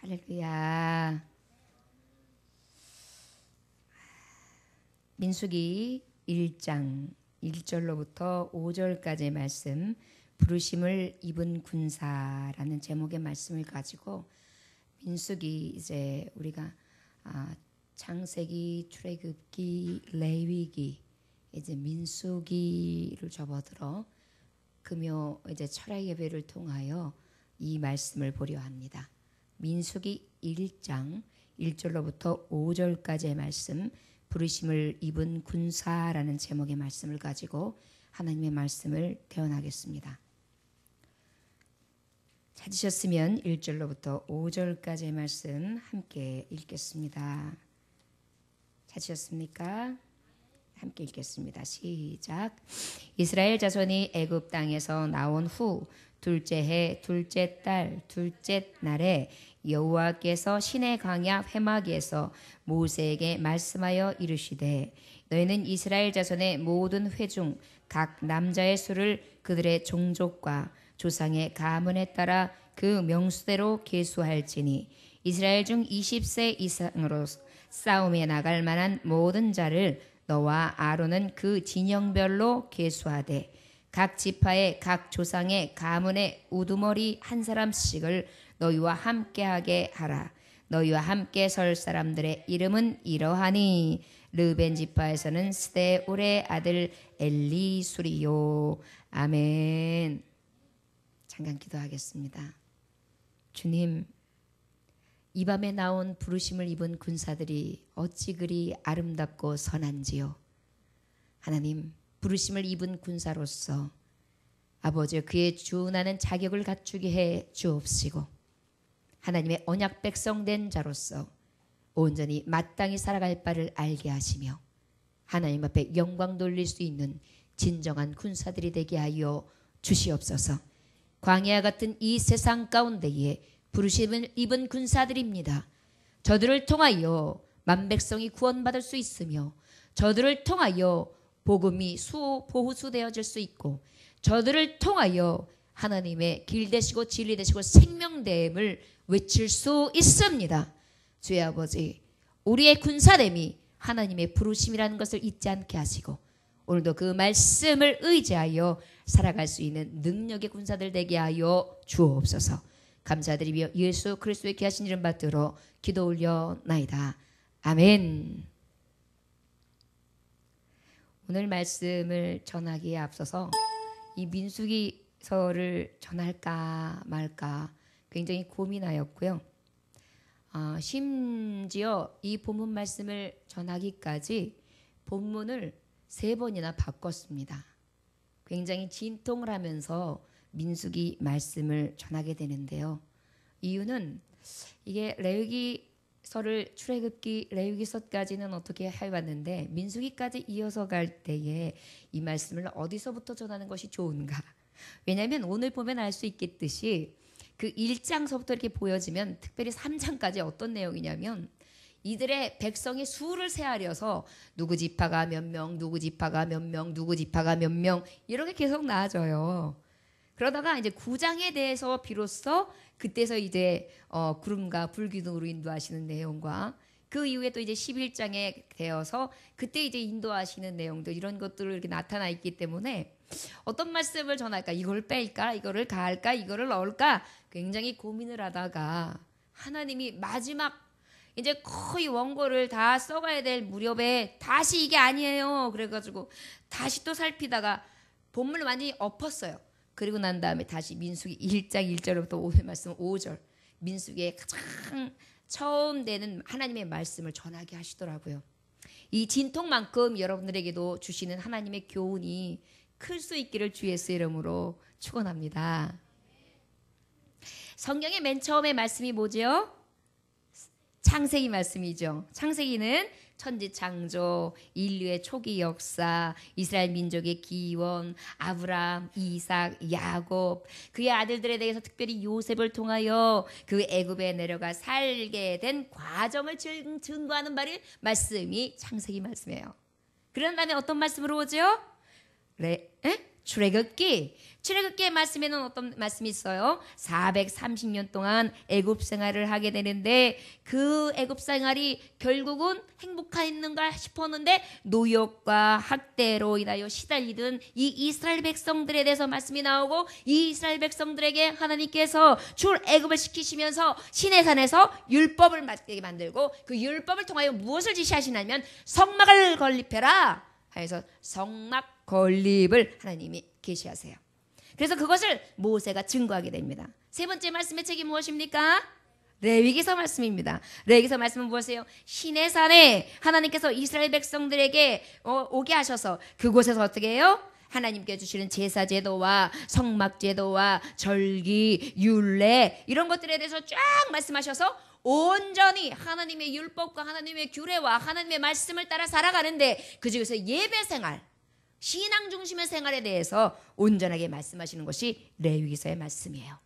할렐루야. 민수기 1장 1절로부터 5절까지의 말씀, 부르심을 입은 군사라는 제목의 말씀을 가지고 민수기, 이제 우리가 창세기, 출애굽기, 레위기, 이제 민수기를 접어들어 금요 이제 철야 예배를 통하여 이 말씀을 보려 합니다. 민수기 1장 1절로부터 5절까지의 말씀, 부르심을 입은 군사라는 제목의 말씀을 가지고 하나님의 말씀을 대언하겠습니다. 찾으셨으면 1절로부터 5절까지의 말씀 함께 읽겠습니다. 찾으셨습니까? 함께 읽겠습니다. 시작. 이스라엘 자손이 애굽 땅에서 나온 후 둘째 해 둘째 달 둘째 날에 여호와께서 시내 광야 회막에서 모세에게 말씀하여 이르시되, 너희는 이스라엘 자손의 모든 회 중 각 남자의 수를 그들의 종족과 조상의 가문에 따라 그 명수대로 계수할지니, 이스라엘 중 20세 이상으로 싸움에 나갈 만한 모든 자를 너와 아론은 그 진영별로 계수하되, 각 지파의 각 조상의 가문의 우두머리 한 사람씩을 너희와 함께하게 하라. 너희와 함께 설 사람들의 이름은 이러하니, 르벤 지파에서는 스데울의 아들 엘리수리요. 아멘. 잠깐 기도하겠습니다. 주님, 이 밤에 나온 부르심을 입은 군사들이 어찌 그리 아름답고 선한지요. 하나님, 부르심을 입은 군사로서 아버지 그의 준하는 자격을 갖추게 해 주옵시고, 하나님의 언약 백성 된 자로서 온전히 마땅히 살아갈 바를 알게 하시며, 하나님 앞에 영광 돌릴 수 있는 진정한 군사들이 되게 하여 주시옵소서. 광야 같은 이 세상 가운데에 부르심을 입은 군사들입니다. 저들을 통하여 만백성이 구원받을 수 있으며, 저들을 통하여 복음이 보후수되어질 수 있고, 저들을 통하여 하나님의 길 되시고 진리 되시고 생명됨을 외칠 수 있습니다. 주의 아버지, 우리의 군사됨이 하나님의 부르심이라는 것을 잊지 않게 하시고, 오늘도 그 말씀을 의지하여 살아갈 수 있는 능력의 군사들 되게 하여 주옵소서. 감사드리며 예수 그리스도의 귀하신 이름 받들어 기도 올려나이다. 아멘. 오늘 말씀을 전하기에 앞서서 이 민수기서를 전할까 말까 굉장히 고민하였고요. 심지어 이 본문 말씀을 전하기까지 본문을 3번이나 바꿨습니다. 굉장히 진통을 하면서 민수기 말씀을 전하게 되는데요. 이유는 이게 레위기서를 출애굽기 레위기서까지는 어떻게 해왔는데 민수기까지 이어서 갈 때에 이 말씀을 어디서부터 전하는 것이 좋은가? 왜냐하면 오늘 보면 알 수 있겠듯이 그 1장서부터 이렇게 보여지면, 특별히 3장까지 어떤 내용이냐면, 이들의 백성의 수를 세하려서 누구 지파가 몇 명, 누구 지파가 몇 명, 누구 지파가 몇 명, 이렇게 계속 나아져요. 그러다가 이제 9장에 대해서 비로소 그때서 이제 구름과 불기둥으로 인도하시는 내용과, 그 이후에 또 이제 11장에 되어서 그때 이제 인도하시는 내용들, 이런 것들을 이렇게 나타나 있기 때문에 어떤 말씀을 전할까, 이걸 뺄까, 이거를 가할까, 이거를 넣을까 굉장히 고민을 하다가 하나님이 마지막 이제 거의 원고를 다 써가야 될 무렵에 다시 이게 아니에요. 그래가지고 다시 또 살피다가 본문을 완전히 엎었어요. 그리고 난 다음에 다시 민수기 1장 1절부터 오늘 말씀 5절, 민수기의 가장 처음 되는 하나님의 말씀을 전하게 하시더라고요. 이 진통만큼 여러분들에게도 주시는 하나님의 교훈이 클 수 있기를 주 예수의 이름으로 축원합니다. 성경의 맨 처음에 말씀이 뭐죠? 창세기 말씀이죠. 창세기는 천지창조, 인류의 초기 역사, 이스라엘 민족의 기원, 아브라함, 이삭, 야곱, 그의 아들들에 대해서 특별히 요셉을 통하여 그 애굽에 내려가 살게 된 과정을 증거하는 말씀이 창세기 말씀이에요. 그런 다음에 어떤 말씀으로 오죠? 출애굽기의 말씀에는 어떤 말씀이 있어요? 430년 동안 애굽 생활을 하게 되는데 그 애굽 생활이 결국은 행복했는가 싶었는데 노역과 학대로 인하여 시달리던 이 이스라엘 백성들에 대해서 말씀이 나오고 이 이스라엘 백성들에게 하나님께서 출애굽을 시키시면서 시내산에서 율법을 맡게 만들고 그 율법을 통하여 무엇을 지시하시냐면 성막을 건립해라 하여서 성막 건립을 하나님이 계시하세요. 그래서 그것을 모세가 증거하게 됩니다. 세 번째 말씀의 책이 무엇입니까? 레위기서 말씀입니다. 레위기서 말씀은 무엇이에요? 시내산에 하나님께서 이스라엘 백성들에게 오게 하셔서 그곳에서 어떻게 해요? 하나님께 주시는 제사 제도와 성막 제도와 절기, 율례 이런 것들에 대해서 쫙 말씀하셔서 온전히 하나님의 율법과 하나님의 규례와 하나님의 말씀을 따라 살아가는데 그 중에서 예배 생활, 신앙 중심의 생활에 대해서 온전하게 말씀하시는 것이 레위기서의 말씀이에요.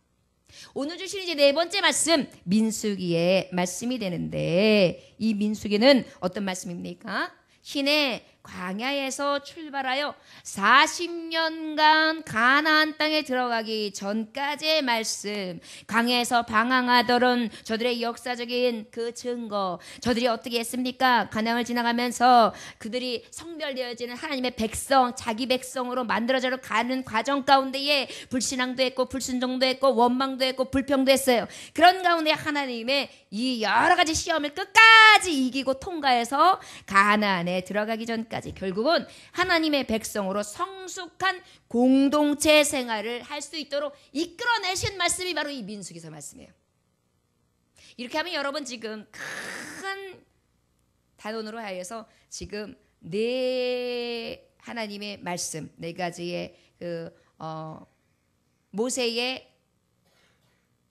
오늘 주신 이제 네 번째 말씀 민수기의 말씀이 되는데 이 민수기는 어떤 말씀입니까? 신의 광야에서 출발하여 40년간 가나안 땅에 들어가기 전까지의 말씀, 광야에서 방황하던 저들의 역사적인 그 증거, 저들이 어떻게 했습니까? 가나안을 지나가면서 그들이 성별되어지는 하나님의 백성, 자기 백성으로 만들어져 가는 과정 가운데에 불신앙도 했고 불순종도 했고 원망도 했고 불평도 했어요. 그런 가운데 하나님의 이 여러 가지 시험을 끝까지 이기고 통과해서 가나안에 들어가기 전까지 결국은 하나님의 백성으로 성숙한 공동체 생활을 할 수 있도록 이끌어내신 말씀이 바로 이 민수기서 말씀이에요. 이렇게 하면 여러분 지금 큰 단원으로 하여서 지금 네 하나님의 말씀, 네 가지의 모세의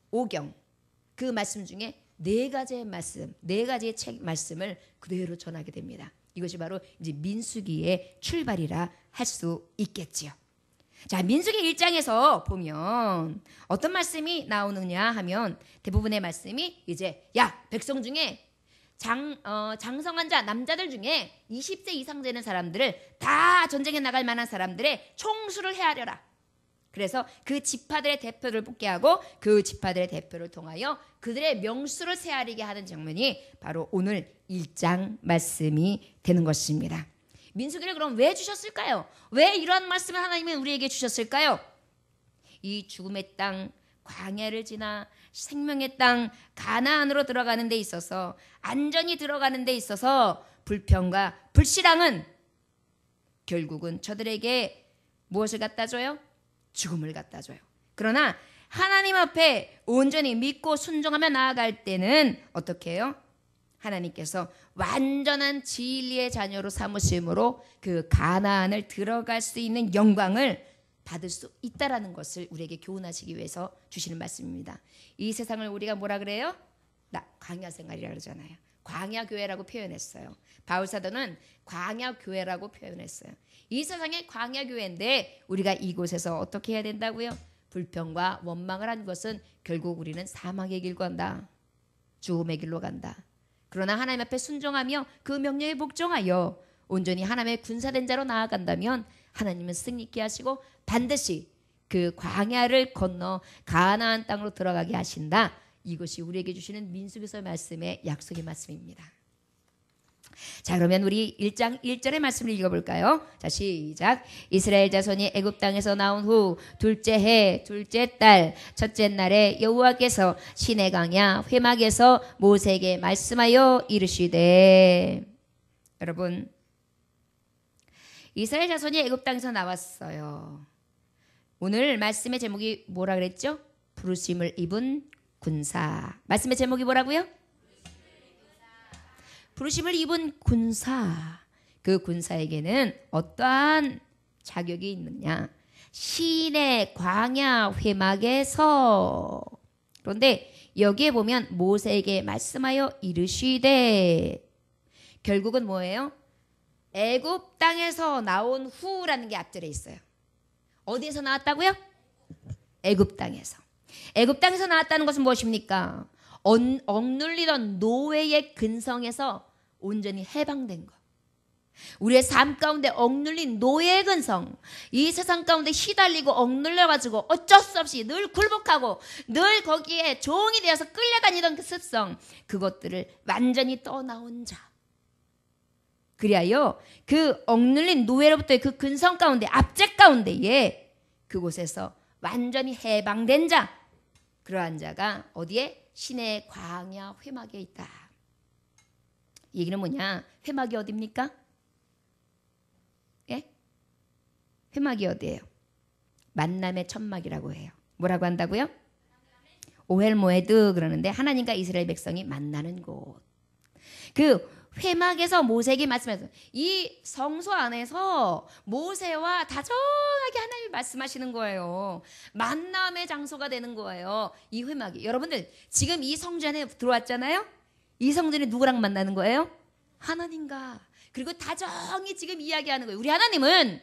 오경 그 말씀 중에 네 가지의 말씀, 네 가지의 책 말씀을 그대로 전하게 됩니다. 이것이 바로 이제 민수기의 출발이라 할 수 있겠지요. 자, 민수기 1장에서 보면 어떤 말씀이 나오느냐 하면 대부분의 말씀이 이제 백성 중에 장성한 자 남자들 중에 20세 이상 되는 사람들을 다 전쟁에 나갈 만한 사람들의 총수를 헤아려라. 그래서 그 지파들의 대표를 뽑게 하고 그 지파들의 대표를 통하여 그들의 명수를 세아리게 하는 장면이 바로 오늘 1장 말씀이 되는 것입니다. 민수기를 그럼 왜 주셨을까요? 왜 이러한 말씀을 하나님이 우리에게 주셨을까요? 이 죽음의 땅 광야를 지나 생명의 땅 가나안으로 들어가는 데 있어서 안전히 들어가는 데 있어서 불평과 불신앙은 결국은 저들에게 무엇을 갖다 줘요? 죽음을 갖다 줘요. 그러나 하나님 앞에 온전히 믿고 순종하며 나아갈 때는 어떻게 해요? 하나님께서 완전한 진리의 자녀로 삼으심으로 그 가나안을 들어갈 수 있는 영광을 받을 수 있다라는 것을 우리에게 교훈하시기 위해서 주시는 말씀입니다. 이 세상을 우리가 뭐라 그래요? 광야 생활이라고 그러잖아요. 광야 교회라고 표현했어요. 바울 사도는 광야 교회라고 표현했어요. 이 세상의 광야 교회인데 우리가 이곳에서 어떻게 해야 된다고요? 불평과 원망을 한 것은 결국 우리는 사망의 길로 간다. 죽음의 길로 간다. 그러나 하나님 앞에 순종하며 그 명령에 복종하여 온전히 하나님의 군사된 자로 나아간다면 하나님은 승리케 하시고 반드시 그 광야를 건너 가나안 땅으로 들어가게 하신다. 이것이 우리에게 주시는 민수기서 말씀의 약속의 말씀입니다. 자, 그러면 우리 1장 1절의 말씀을 읽어볼까요? 자, 시작. 이스라엘 자손이 애굽 땅에서 나온 후 둘째 해 둘째 달 첫째 날에 여호와께서 시내 광야 회막에서 모세에게 말씀하여 이르시되. 여러분, 이스라엘 자손이 애굽 땅에서 나왔어요. 오늘 말씀의 제목이 뭐라 그랬죠? 부르심을 입은 군사. 말씀의 제목이 뭐라고요? 부르심을 입은 군사. 그 군사에게는 어떠한 자격이 있느냐? 시내 광야 회막에서. 그런데 여기에 보면 모세에게 말씀하여 이르시되. 결국은 뭐예요? 애굽 땅에서 나온 후라는 게 앞절에 있어요. 어디에서 나왔다고요? 애굽 땅에서. 애굽 땅에서 나왔다는 것은 무엇입니까? 억눌리던 노예의 근성에서 온전히 해방된 것. 우리의 삶 가운데 억눌린 노예의 근성, 이 세상 가운데 시달리고 억눌려가지고 어쩔 수 없이 늘 굴복하고 늘 거기에 종이 되어서 끌려다니던 그 습성, 그것들을 완전히 떠나온 자. 그리하여 그 억눌린 노예로부터의 그 근성 가운데, 압제 가운데에 그곳에서 완전히 해방된 자, 그러한 자가 어디에? 신의 광야 회막에 있다. 이 얘기는 뭐냐? 회막이 어디입니까? 예? 회막이 어디예요? 만남의 천막이라고 해요. 뭐라고 한다고요? 오헬 모에드 그러는데 하나님과 이스라엘 백성이 만나는 곳. 그 회막에서 모세에게 말씀하셨어요. 이 성소 안에서 모세와 다정하게 하나님이 말씀하시는 거예요. 만남의 장소가 되는 거예요. 이 회막이. 여러분들 지금 이 성전에 들어왔잖아요. 이 성전에 누구랑 만나는 거예요? 하나님과. 그리고 다정히 지금 이야기하는 거예요. 우리 하나님은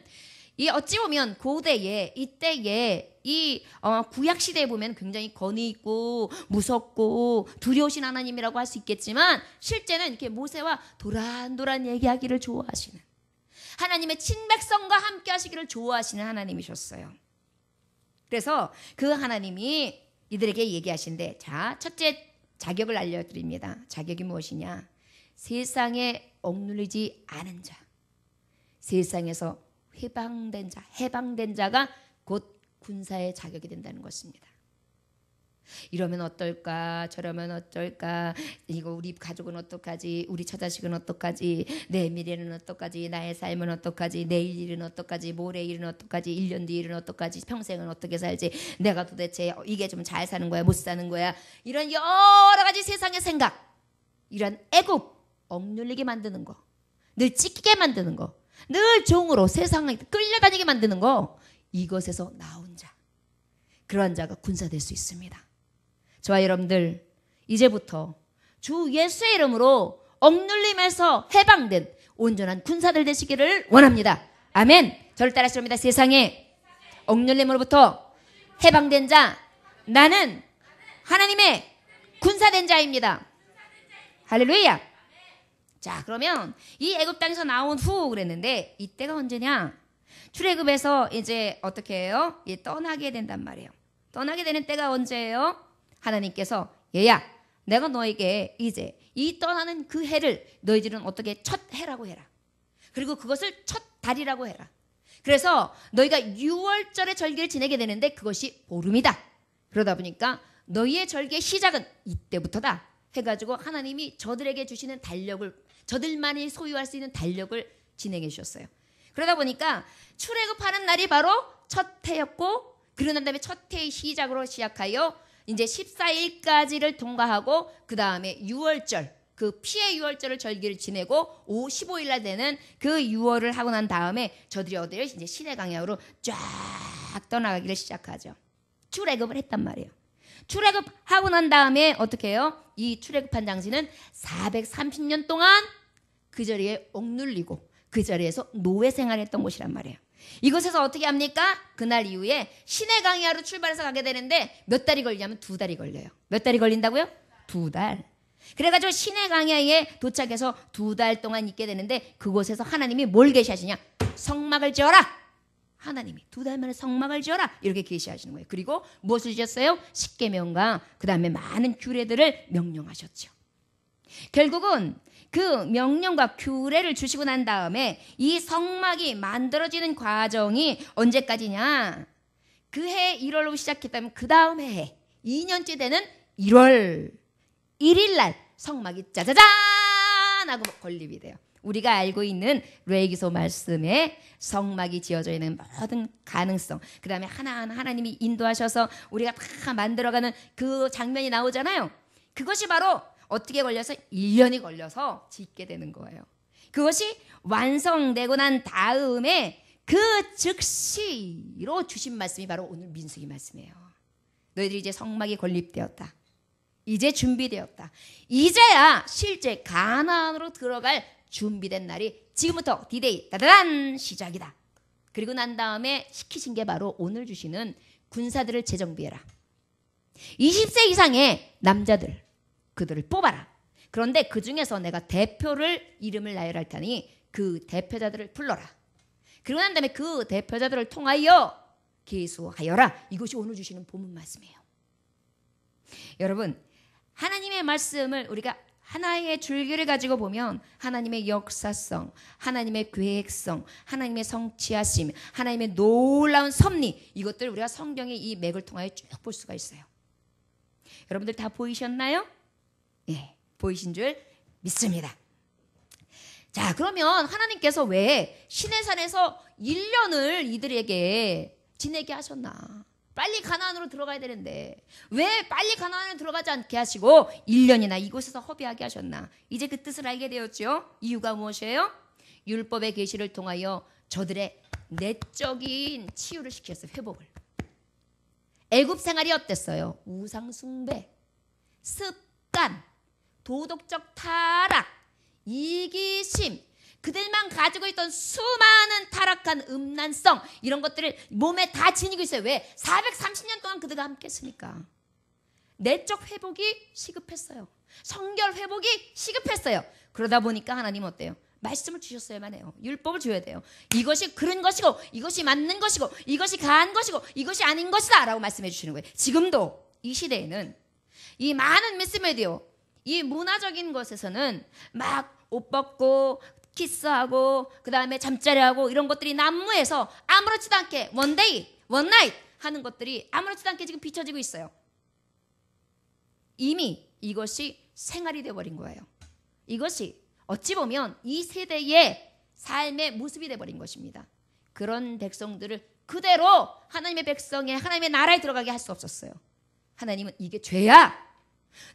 이 어찌 보면 고대에 이때에 이 구약 시대에 보면 굉장히 권위 있고 무섭고 두려우신 하나님이라고 할 수 있겠지만 실제는 이렇게 모세와 도란도란 얘기하기를 좋아하시는 하나님의 친백성과 함께 하시기를 좋아하시는 하나님이셨어요. 그래서 그 하나님이 이들에게 얘기하신데, 자, 첫째 자격을 알려드립니다. 자격이 무엇이냐? 세상에 억눌리지 않은 자, 세상에서 해방된 자, 해방된 자가 곧 군사의 자격이 된다는 것입니다. 이러면 어떨까? 저러면 어떨까? 이거 우리 가족은 어떡하지? 우리 처자식은 어떡하지? 내 미래는 어떡하지? 나의 삶은 어떡하지? 내일 일은 어떡하지? 모레 일은 어떡하지? 1년 뒤 일은 어떡하지? 평생은 어떻게 살지? 내가 도대체 이게 좀 잘 사는 거야? 못 사는 거야? 이런 여러 가지 세상의 생각, 이런 애굽, 억눌리게 만드는 거, 늘 찢기게 만드는 거, 늘 종으로 세상에 끌려다니게 만드는 거, 이것에서 나온 자, 그러한 자가 군사될 수 있습니다. 저와 여러분들 이제부터 주 예수의 이름으로 억눌림에서 해방된 온전한 군사들 되시기를 원합니다. 아멘. 저를 따라하십니다. 세상에 억눌림으로부터 해방된 자, 나는 하나님의 군사된 자입니다. 할렐루야. 자, 그러면 이 애굽 땅에서 나온 후 그랬는데 이때가 언제냐? 출애굽에서 이제 어떻게 해요? 떠나게 된단 말이에요. 떠나게 되는 때가 언제예요? 하나님께서 얘야, 내가 너에게 이제 이 떠나는 그 해를 너희들은 어떻게 첫 해라고 해라. 그리고 그것을 첫 달이라고 해라. 그래서 너희가 6월절의 절기를 지내게 되는데 그것이 보름이다. 그러다 보니까 너희의 절기의 시작은 이때부터다 해가지고 하나님이 저들에게 주시는 달력을, 저들만이 소유할 수 있는 달력을 진행해 주셨어요. 그러다 보니까 출애굽하는 날이 바로 첫 해였고, 그러고 난 다음에 첫 해의 시작으로 시작하여 이제 14일까지를 통과하고 그 다음에 6월절, 그 피의 6월절을 절기를 지내고 15일 날 되는 그 6월을 하고 난 다음에 저들이 어디를 이제 시내 광야로 쫙 떠나가기를 시작하죠. 출애굽을 했단 말이에요. 출애굽하고 난 다음에 어떻게 해요? 이 출애굽한 장지는 430년 동안 그 자리에 억눌리고 그 자리에서 노예 생활했던 곳이란 말이에요. 이곳에서 어떻게 합니까? 그날 이후에 시내 광야로 출발해서 가게 되는데 몇 달이 걸리냐면 2달이 걸려요. 몇 달이 걸린다고요? 2달. 그래가지고 시내 광야에 도착해서 2달 동안 있게 되는데 그곳에서 하나님이 뭘 계시하시냐? 성막을 지어라. 하나님이 2달 만에 성막을 지어라 이렇게 계시하시는 거예요. 그리고 무엇을 주셨어요? 십계명과 그 다음에 많은 규례들을 명령하셨죠. 결국은 그 명령과 규례를 주시고 난 다음에 이 성막이 만들어지는 과정이 언제까지냐? 그 해 1월로 시작했다면 그 다음 해 2년째 되는 1월 1일 날 성막이 짜자잔 하고 건립이 돼요. 우리가 알고 있는 레위기서 말씀에 성막이 지어져 있는 모든 가능성, 그 다음에 하나하나 하나님이 인도하셔서 우리가 다 만들어가는 그 장면이 나오잖아요. 그것이 바로 어떻게 걸려서 1년이 걸려서 짓게 되는 거예요. 그것이 완성되고 난 다음에 그 즉시로 주신 말씀이 바로 오늘 민수기 말씀이에요. 너희들이 이제 성막이 건립되었다. 이제 준비되었다. 이제야 실제 가나안으로 들어갈 준비된 날이 지금부터 디데이 따다란 시작이다. 그리고 난 다음에 시키신 게 바로 오늘 주시는 군사들을 재정비해라. 20세 이상의 남자들, 그들을 뽑아라. 그런데 그 중에서 내가 대표를 이름을 나열할 테니 그 대표자들을 불러라. 그러고 난 다음에 그 대표자들을 통하여 계수하여라. 이것이 오늘 주시는 본문 말씀이에요. 여러분, 하나님의 말씀을 우리가 하나의 줄기를 가지고 보면 하나님의 역사성, 하나님의 계획성, 하나님의 성취하심, 하나님의 놀라운 섭리, 이것들을 우리가 성경의 이 맥을 통하여 쭉 볼 수가 있어요. 여러분들 다 보이셨나요? 예, 보이신 줄 믿습니다. 자, 그러면 하나님께서 왜 시내산에서 1년을 이들에게 지내게 하셨나? 빨리 가나안으로 들어가야 되는데 왜 빨리 가나안으로 들어가지 않게 하시고 1년이나 이곳에서 허비하게 하셨나? 이제 그 뜻을 알게 되었죠. 이유가 무엇이에요? 율법의 계시를 통하여 저들의 내적인 치유를 시켰어요. 회복을. 애굽 생활이 어땠어요? 우상 숭배, 습관, 도덕적 타락, 이기심, 그들만 가지고 있던 수많은 타락한 음란성, 이런 것들을 몸에 다 지니고 있어요. 왜? 430년 동안 그들과 함께 했으니까. 내적 회복이 시급했어요. 성결 회복이 시급했어요. 그러다 보니까 하나님은 어때요? 말씀을 주셨어야만 해요. 율법을 줘야 돼요. 이것이 그른 것이고, 이것이 맞는 것이고, 이것이 가한 것이고, 이것이 아닌 것이다 라고 말씀해 주시는 거예요. 지금도 이 시대에는 이 많은 메시메디어, 이 문화적인 것에서는 막 옷 벗고 키스하고 그 다음에 잠자리하고 이런 것들이 난무해서 아무렇지도 않게 원데이, 원나잇 하는 것들이 아무렇지도 않게 지금 비춰지고 있어요. 이미 이것이 생활이 되어버린 거예요. 이것이 어찌 보면 이 세대의 삶의 모습이 되어버린 것입니다. 그런 백성들을 그대로 하나님의 백성에 하나님의 나라에 들어가게 할 수 없었어요. 하나님은 이게 죄야.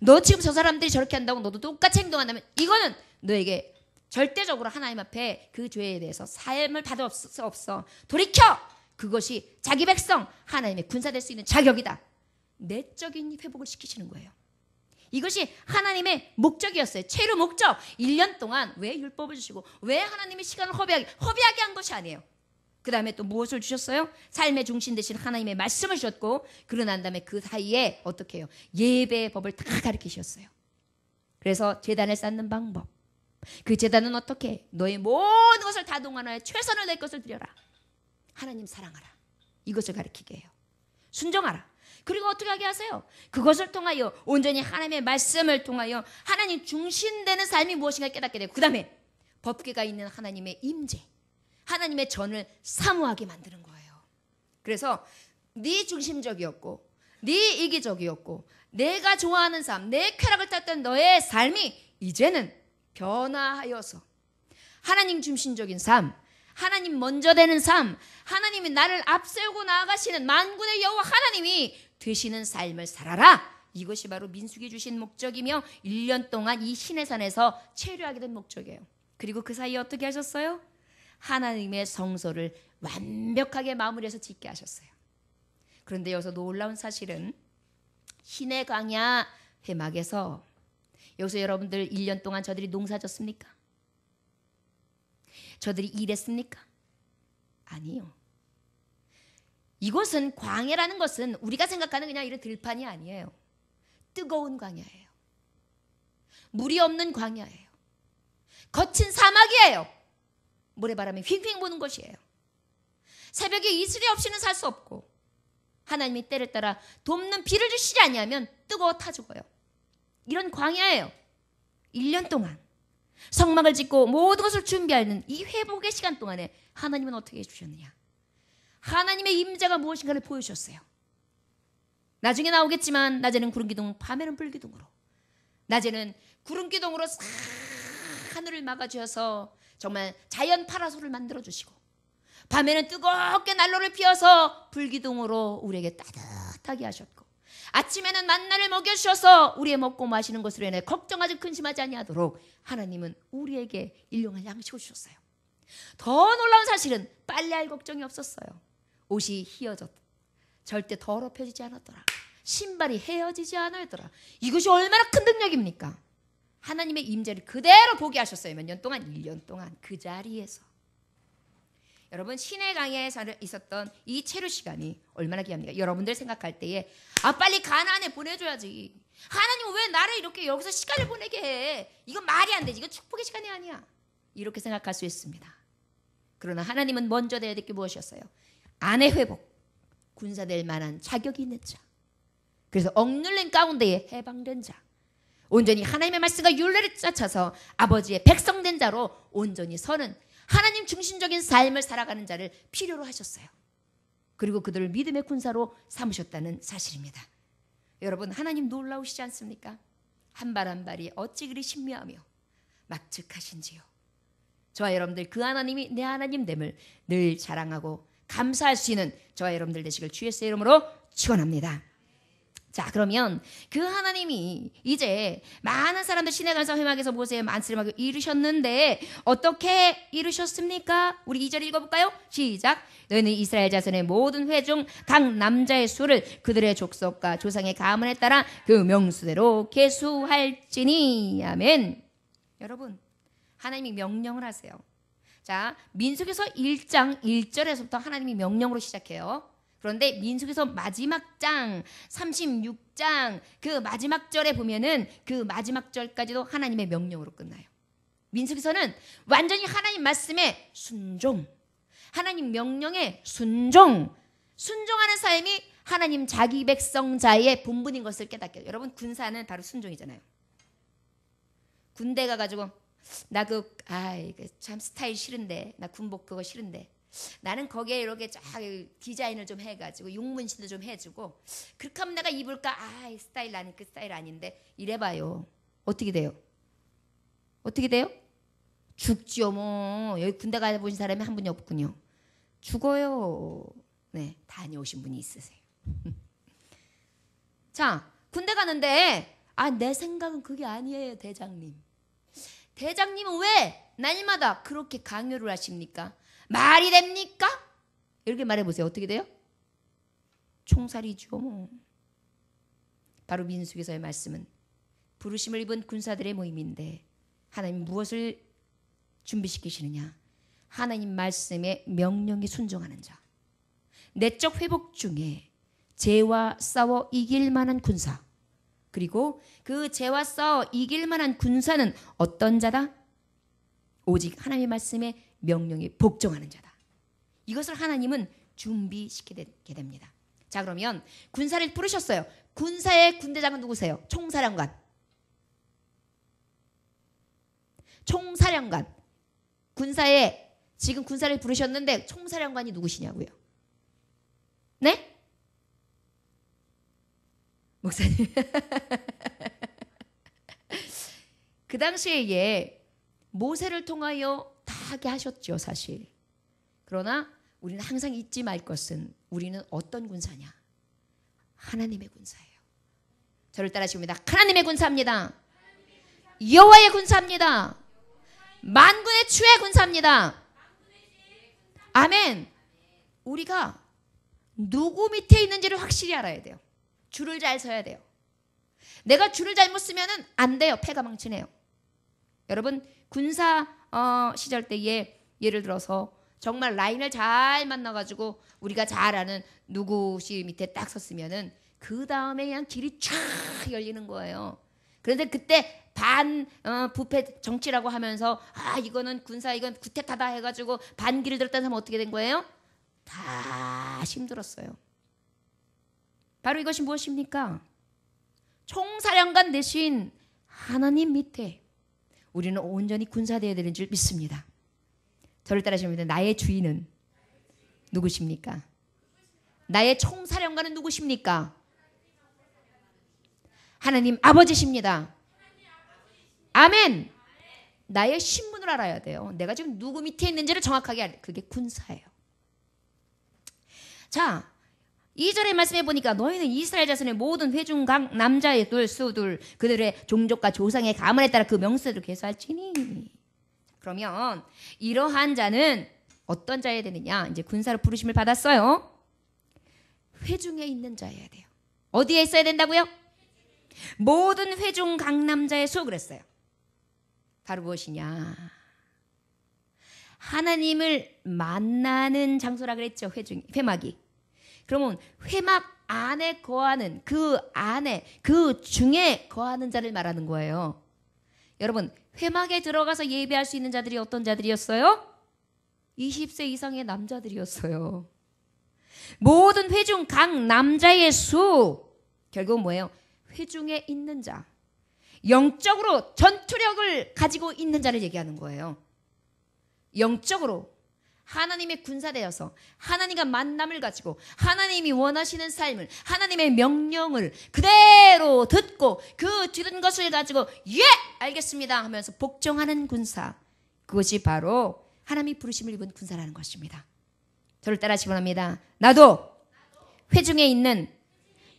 너 지금 저 사람들이 저렇게 한다고 너도 똑같이 행동한다면 이거는 너에게 절대적으로 하나님 앞에 그 죄에 대해서 사함을 받을 수 없어. 돌이켜! 그것이 자기 백성 하나님의 군사 될 수 있는 자격이다. 내적인 회복을 시키시는 거예요. 이것이 하나님의 목적이었어요. 최후 목적. 1년 동안 왜 율법을 주시고 왜 하나님의 시간을 허비하게 한 것이 아니에요. 그 다음에 또 무엇을 주셨어요? 삶의 중심 대신 하나님의 말씀을 주셨고 그러고 난 다음에 그 사이에 어떻게 해요? 예배의 법을 다 가르치셨어요. 그래서 제단을 쌓는 방법. 그 제단은 어떻게 해? 너의 모든 것을 다 동원하여 최선을 낼 것을 드려라. 하나님 사랑하라. 이것을 가르치게 해요. 순종하라. 그리고 어떻게 하게 하세요? 그것을 통하여 온전히 하나님의 말씀을 통하여 하나님 중심되는 삶이 무엇인가 깨닫게 되고 그 다음에 법궤가 있는 하나님의 임재, 하나님의 전을 사모하게 만드는 거예요. 그래서 네 중심적이었고 네 이기적이었고 내가 좋아하는 삶, 내 쾌락을 탔던 너의 삶이 이제는 변화하여서 하나님 중심적인 삶, 하나님 먼저 되는 삶, 하나님이 나를 앞세우고 나아가시는 만군의 여호와 하나님이 되시는 삶을 살아라. 이것이 바로 민수기 주신 목적이며 1년 동안 이 시내산에서 체류하게 된 목적이에요. 그리고 그 사이에 어떻게 하셨어요? 하나님의 성소를 완벽하게 마무리해서 짓게 하셨어요. 그런데 여기서 놀라운 사실은 시내 광야 회막에서 여기서 여러분들 1년 동안 저들이 농사졌습니까? 저들이 일했습니까? 아니요. 이곳은 광야라는 것은 우리가 생각하는 그냥 이런 들판이 아니에요. 뜨거운 광야예요. 물이 없는 광야예요. 거친 사막이에요. 모래바람이 휙휙 부는 것이에요. 새벽에 이슬이 없이는 살 수 없고 하나님이 때를 따라 돕는 비를 주시지 아니하면 뜨거워 타 죽어요. 이런 광야예요. 1년 동안 성막을 짓고 모든 것을 준비하는 이 회복의 시간 동안에 하나님은 어떻게 해주셨느냐? 하나님의 임재가 무엇인가를 보여주셨어요. 나중에 나오겠지만 낮에는 구름기둥, 밤에는 불기둥으로, 낮에는 구름기둥으로 싹 하늘을 막아주셔서 정말 자연 파라솔을 만들어주시고 밤에는 뜨겁게 난로를 피워서 불기둥으로 우리에게 따뜻하게 하셨고 아침에는 만나를 먹여주셔서 우리의 먹고 마시는 것으로 인해 걱정하지 근심하지 아니하도록 하나님은 우리에게 일용할 양식을 주셨어요. 더 놀라운 사실은 빨래할 걱정이 없었어요. 옷이 휘어졌다. 절대 더럽혀지지 않았더라. 신발이 헤어지지 않았더라. 이것이 얼마나 큰 능력입니까? 하나님의 임재를 그대로 보게 하셨어요. 몇 년 동안? 1년 동안 그 자리에서. 여러분 시내 강야에 있었던 이 체류 시간이 얼마나 귀합니까? 여러분들 생각할 때에 빨리 가나안에 보내줘야지. 하나님 왜 나를 이렇게 여기서 시간을 보내게 해? 이건 말이 안 되지. 이건 축복의 시간이 아니야. 이렇게 생각할 수 있습니다. 그러나 하나님은 먼저 돼야 될 게 무엇이었어요? 안의 회복, 군사될 만한 자격이 있는 자. 그래서 억눌린 가운데에 해방된 자, 온전히 하나님의 말씀과 율례를 쫓아서 아버지의 백성된 자로 온전히 서는 하나님 중심적인 삶을 살아가는 자를 필요로 하셨어요. 그리고 그들을 믿음의 군사로 삼으셨다는 사실입니다. 여러분, 하나님 놀라우시지 않습니까? 한 발 한 발이 어찌 그리 신묘하며 막측하신지요. 저와 여러분들 그 하나님이 내 하나님됨을 늘 자랑하고 감사할 수 있는 저와 여러분들 되시길 주 예수의 이름으로 축원합니다. 자, 그러면 그 하나님이 이제 많은 사람들 신의 간사 회막에서 모세의 만쓰림하고 이루셨는데 어떻게 이루셨습니까? 우리 2절 읽어볼까요? 시작. 너희는 이스라엘 자손의 모든 회중 각 남자의 수를 그들의 족속과 조상의 가문에 따라 그 명수대로 계수할지니. 아멘. 여러분, 하나님이 명령을 하세요. 자, 민수기서 1장 1절에서부터 하나님이 명령으로 시작해요. 그런데 민수기서 마지막 장 36장 그 마지막 절에 보면은 그 마지막 절까지도 하나님의 명령으로 끝나요. 민수기서는 완전히 하나님 말씀에 순종, 하나님 명령에 순종하는 삶이 하나님 자기 백성자의 본분인 것을 깨닫게. 여러분, 군사는 바로 순종이잖아요. 군대 가가지고 나 참 스타일 싫은데, 나 군복 그거 싫은데, 나는 거기에 이렇게 쫙 디자인을 좀 해가지고 용문신도 좀 해주고 그렇게 하면 내가 입을까? 스타일 나는 그 스타일 아닌데. 이래봐요. 어떻게 돼요? 어떻게 돼요? 죽지요. 뭐 여기 군대 가보신 사람이 한 분이 없군요. 죽어요. 네, 다녀오신 분이 있으세요. 자, 군대 가는데 내 생각은 그게 아니에요, 대장님. 대장님은 왜 날마다 그렇게 강요를 하십니까? 말이 됩니까? 이렇게 말해보세요. 어떻게 돼요? 총살이죠. 뭐. 바로 민수기서의 말씀은 부르심을 입은 군사들의 모임인데 하나님 무엇을 준비시키시느냐? 하나님 말씀에 명령에 순종하는 자, 내적 회복 중에 죄와 싸워 이길 만한 군사, 그리고 그 죄와 싸워 이길 만한 군사는 어떤 자다? 오직 하나님의 말씀에 명령에 복종하는 자다. 이것을 하나님은 준비시키게 됩니다. 자, 그러면 군사를 부르셨어요. 군사의 군대장은 누구세요? 총사령관. 총사령관. 군사에 지금 군사를 부르셨는데 총사령관이 누구시냐고요? 네? 목사님. 그 당시에 모세를 통하여 다 하게 하셨죠, 사실. 그러나 우리는 항상 잊지 말 것은 우리는 어떤 군사냐? 하나님의 군사예요. 저를 따라하십니다. 하나님의 군사입니다. 여호와의 군사입니다. 만군의 주의 군사입니다. 아멘. 우리가 누구 밑에 있는지를 확실히 알아야 돼요. 줄을 잘 서야 돼요. 내가 줄을 잘못 쓰면은 안 돼요. 패가 망치네요. 여러분, 군사 시절 때에 예를 들어서 정말 라인을 잘 만나가지고 우리가 잘 아는 누구시 밑에 딱 섰으면은 그 다음에 그냥 길이 쫙 열리는 거예요. 그런데 그때 부패 정치라고 하면서 이거는 군사, 이건 구태타다 해가지고 반기를 들었다는 사람은 어떻게 된 거예요? 다 힘들었어요. 바로 이것이 무엇입니까? 총사령관 대신 하나님 밑에 우리는 온전히 군사되어야 되는 줄 믿습니다. 저를 따라하시면 나의 주인은 누구십니까? 나의 총사령관은 누구십니까? 하나님 아버지십니다. 아멘. 나의 신분을 알아야 돼요. 내가 지금 누구 밑에 있는지를 정확하게 알아야 돼요. 그게 군사예요. 자, 2절의 말씀해 보니까 너희는 이스라엘 자손의 모든 회중 각 남자의 수들 그들의 종족과 조상의 가문에 따라 그 명수대로 계수할지니. 그러면 이러한 자는 어떤 자여야 되느냐? 이제 군사로 부르심을 받았어요. 회중에 있는 자여야 돼요. 어디에 있어야 된다고요? 모든 회중 각 남자의 수 그랬어요. 바로 무엇이냐? 하나님을 만나는 장소라 그랬죠. 회막이. 그러면 회막 안에 거하는 그 안에 그 중에 거하는 자를 말하는 거예요. 여러분 회막에 들어가서 예배할 수 있는 자들이 어떤 자들이었어요? 20세 이상의 남자들이었어요. 모든 회중 각 남자의 수 결국은 뭐예요? 회중에 있는 자, 영적으로 전투력을 가지고 있는 자를 얘기하는 거예요. 영적으로 하나님의 군사되어서 하나님과 만남을 가지고 하나님이 원하시는 삶을, 하나님의 명령을 그대로 듣고 그 들은 것을 가지고 예! 알겠습니다 하면서 복종하는 군사, 그것이 바로 하나님이 부르심을 입은 군사라는 것입니다. 저를 따라 시원합니다. 나도 회중에 있는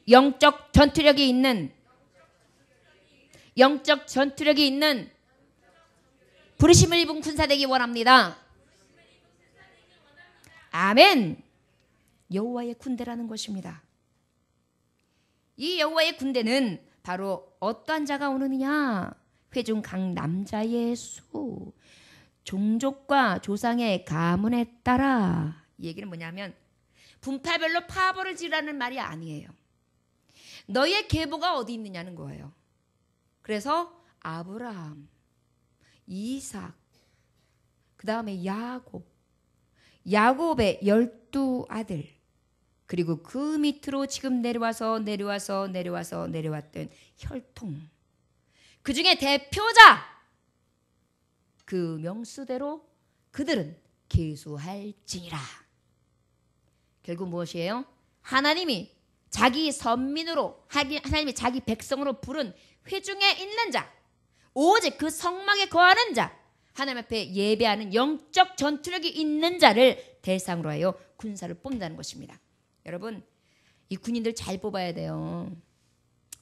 영적 전투력이 있는 부르심을 입은 군사 되기 원합니다. 아멘. 여호와의 군대라는 것입니다. 이 여호와의 군대는 바로 어떠한 자가 오느냐? 회중 각 남자의 수, 종족과 조상의 가문에 따라. 이 얘기는 뭐냐면 분파별로 파벌을 지르라는 말이 아니에요. 너의 계보가 어디 있느냐는 거예요. 그래서 아브라함, 이삭, 그 다음에 야곱의 12아들, 그리고 그 밑으로 지금 내려왔던 혈통, 그 중에 대표자, 그 명수대로 그들은 계수할지니라. 결국 무엇이에요? 하나님이 자기 선민으로, 하나님이 자기 백성으로 부른 회중에 있는 자, 오직 그 성막에 거하는 자, 하나님 앞에 예배하는 영적 전투력이 있는 자를 대상으로 하여 군사를 뽑는다는 것입니다. 여러분, 이 군인들 잘 뽑아야 돼요.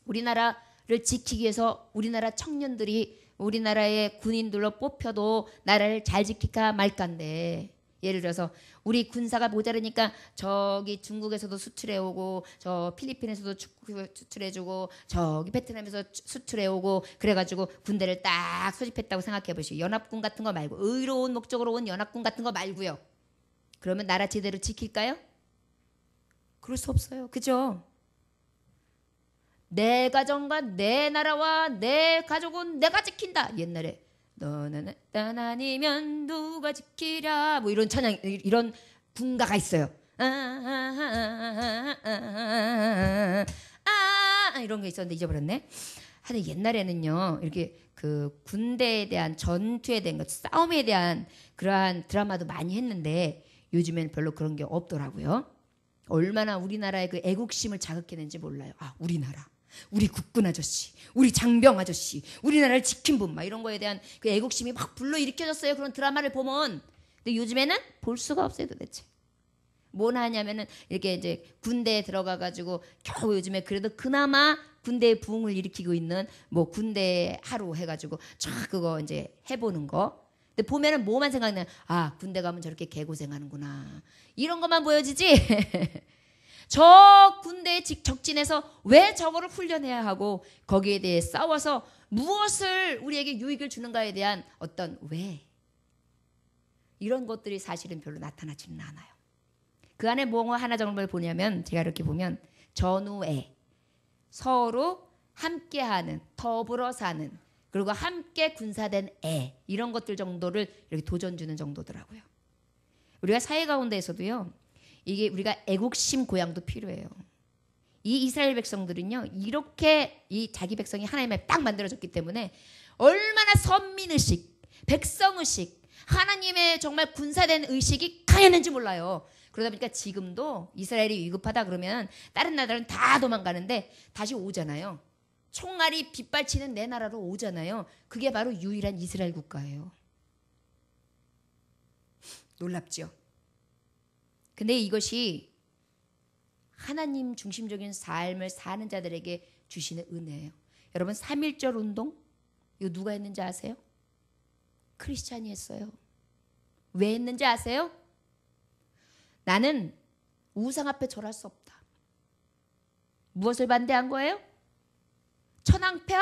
우리나라를 지키기 위해서 우리나라 청년들이 우리나라의 군인들로 뽑혀도 나라를 잘 지킬까 말까인데, 예를 들어서 우리 군사가 모자르니까 저기 중국에서도 수출해오고, 저 필리핀에서도 수출해주고, 저기 베트남에서 수출해오고, 그래가지고 군대를 딱 소집했다고 생각해 보시고, 연합군 같은 거 말고, 의로운 목적으로 온 연합군 같은 거 말고요. 그러면 나라 제대로 지킬까요? 그럴 수 없어요. 그죠? 내 가정과 내 나라와 내 가족은 내가 지킨다. 옛날에 너는 아니면 누가 지키랴, 뭐 이런 찬양, 이런 군가가 있어요. 이런 게 있었는데 잊어버렸네. 하여튼 옛날에는요, 이렇게 그 군대에 대한, 전투에 대한 것, 싸움에 대한 그러한 드라마도 많이 했는데 요즘에는 별로 그런 게 없더라고요. 얼마나 우리나라의 그 애국심을 자극했는지 몰라요. 우리나라, 우리 국군 아저씨, 우리 장병 아저씨, 우리나라를 지킨 분, 막 이런 거에 대한 그 애국심이 막 불러일으켜졌어요. 그런 드라마를 보면. 근데 요즘에는 볼 수가 없어요, 도대체. 뭐나 하냐면은 이렇게 이제 군대에 들어가가지고 겨우 요즘에 그래도 그나마 군대의 부흥을 일으키고 있는 뭐 군대 하루 해가지고 쫙 그거 이제 해보는 거. 근데 보면은 뭐만 생각나? 군대 가면 저렇게 개고생하는구나. 이런 것만 보여지지. 저 군대의 적진에서 왜 저거를 훈련해야 하고 거기에 대해 싸워서 무엇을 우리에게 유익을 주는가에 대한 어떤 왜, 이런 것들이 사실은 별로 나타나지는 않아요. 그 안에 뭐 하나 정도를 보냐면, 제가 이렇게 보면 전우애, 서로 함께하는, 더불어 사는, 그리고 함께 군사된 애, 이런 것들 정도를 이렇게 도전 주는 정도더라고요. 우리가 사회 가운데에서도요, 이게 우리가 애국심 고양도 필요해요. 이 이스라엘 백성들은요, 이렇게 이 자기 백성이 하나님의 딱 만들어졌기 때문에 얼마나 선민의식, 백성의식, 하나님의 정말 군사된 의식이 강했는지 몰라요. 그러다 보니까 지금도 이스라엘이 위급하다 그러면 다른 나라는 다 도망가는데 다시 오잖아요. 총알이 빗발치는 내 나라로 오잖아요. 그게 바로 유일한 이스라엘 국가예요. 놀랍죠? 근데 이것이 하나님 중심적인 삶을 사는 자들에게 주시는 은혜예요. 여러분, 3.1절 운동, 이거 누가 했는지 아세요? 크리스찬이 했어요. 왜 했는지 아세요? 나는 우상 앞에 절할 수 없다. 무엇을 반대한 거예요? 천황폐하?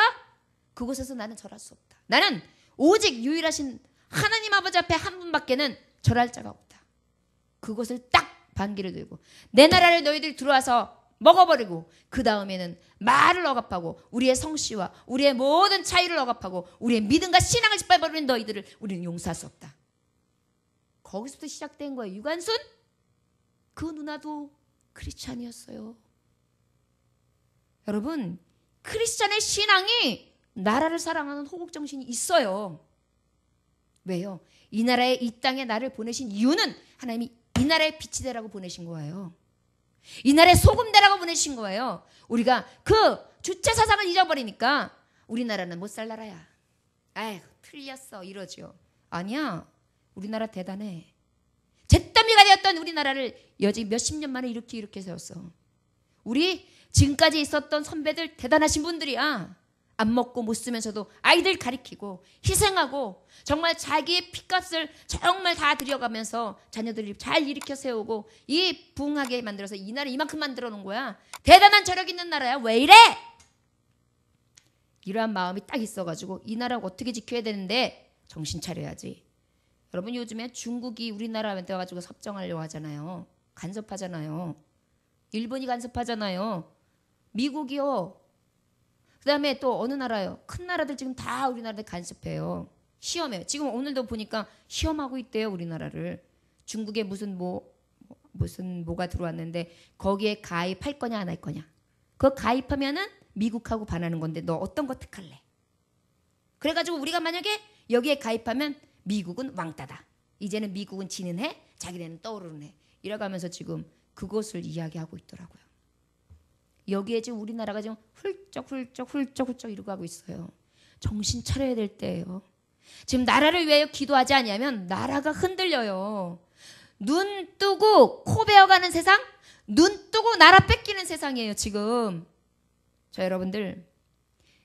그곳에서 나는 절할 수 없다. 나는 오직 유일하신 하나님 아버지 앞에 한 분밖에는 절할 자가 없다. 그것을 딱 반기를 들고, 내 나라를 너희들 들어와서 먹어버리고 그 다음에는 말을 억압하고 우리의 성씨와 우리의 모든 차이를 억압하고 우리의 믿음과 신앙을 짓밟아버리는 너희들을 우리는 용서할 수 없다. 거기서부터 시작된 거예요. 유관순 그 누나도 크리스찬이었어요. 여러분 크리스찬의 신앙이 나라를 사랑하는 호국정신이 있어요. 왜요? 이 나라에 이 땅에 나를 보내신 이유는 하나님이 이 나라의 빛이 되라고 보내신 거예요. 이 나라의 소금 되라고 보내신 거예요. 우리가 그 주체 사상을 잊어버리니까 우리나라는 못 살 나라야. 아휴 틀렸어 이러죠. 아니야. 우리나라 대단해. 잿더미가 되었던 우리나라를 여지 몇십 년 만에 이렇게 세웠어. 우리 지금까지 있었던 선배들 대단하신 분들이야. 안 먹고 못 쓰면서도 아이들 가리키고 희생하고 정말 자기의 피값을 정말 다 들여가면서 자녀들을 잘 일으켜 세우고 이 부흥하게 만들어서 이 나라 이만큼 만들어 놓은 거야. 대단한 저력 있는 나라야. 왜 이래? 이러한 마음이 딱 있어가지고 이 나라를 어떻게 지켜야 되는데 정신 차려야지. 여러분 요즘에 중국이 우리나라한테 와가지고 섭정하려고 하잖아요. 간섭하잖아요. 일본이 간섭하잖아요. 미국이요. 그 다음에 또 어느 나라요? 큰 나라들 지금 다 우리나라를 간섭해요. 시험해요. 지금 오늘도 보니까 시험하고 있대요. 우리나라를. 중국에 무슨 뭐가 들어왔는데 거기에 가입할 거냐 안 할 거냐. 그거 가입하면은 미국하고 반하는 건데 너 어떤 거 택할래? 그래가지고 우리가 만약에 여기에 가입하면 미국은 왕따다. 이제는 미국은 지는 해, 자기네는 떠오르는 해. 이래가면서 지금 그것을 이야기하고 있더라고요. 여기에 지금 우리나라가 지금 훌쩍 이러고 가고 있어요. 정신 차려야 될 때예요. 지금 나라를 위하여 기도하지 않으면 나라가 흔들려요. 눈 뜨고 코 베어가는 세상, 눈 뜨고 나라 뺏기는 세상이에요 지금. 자 여러분들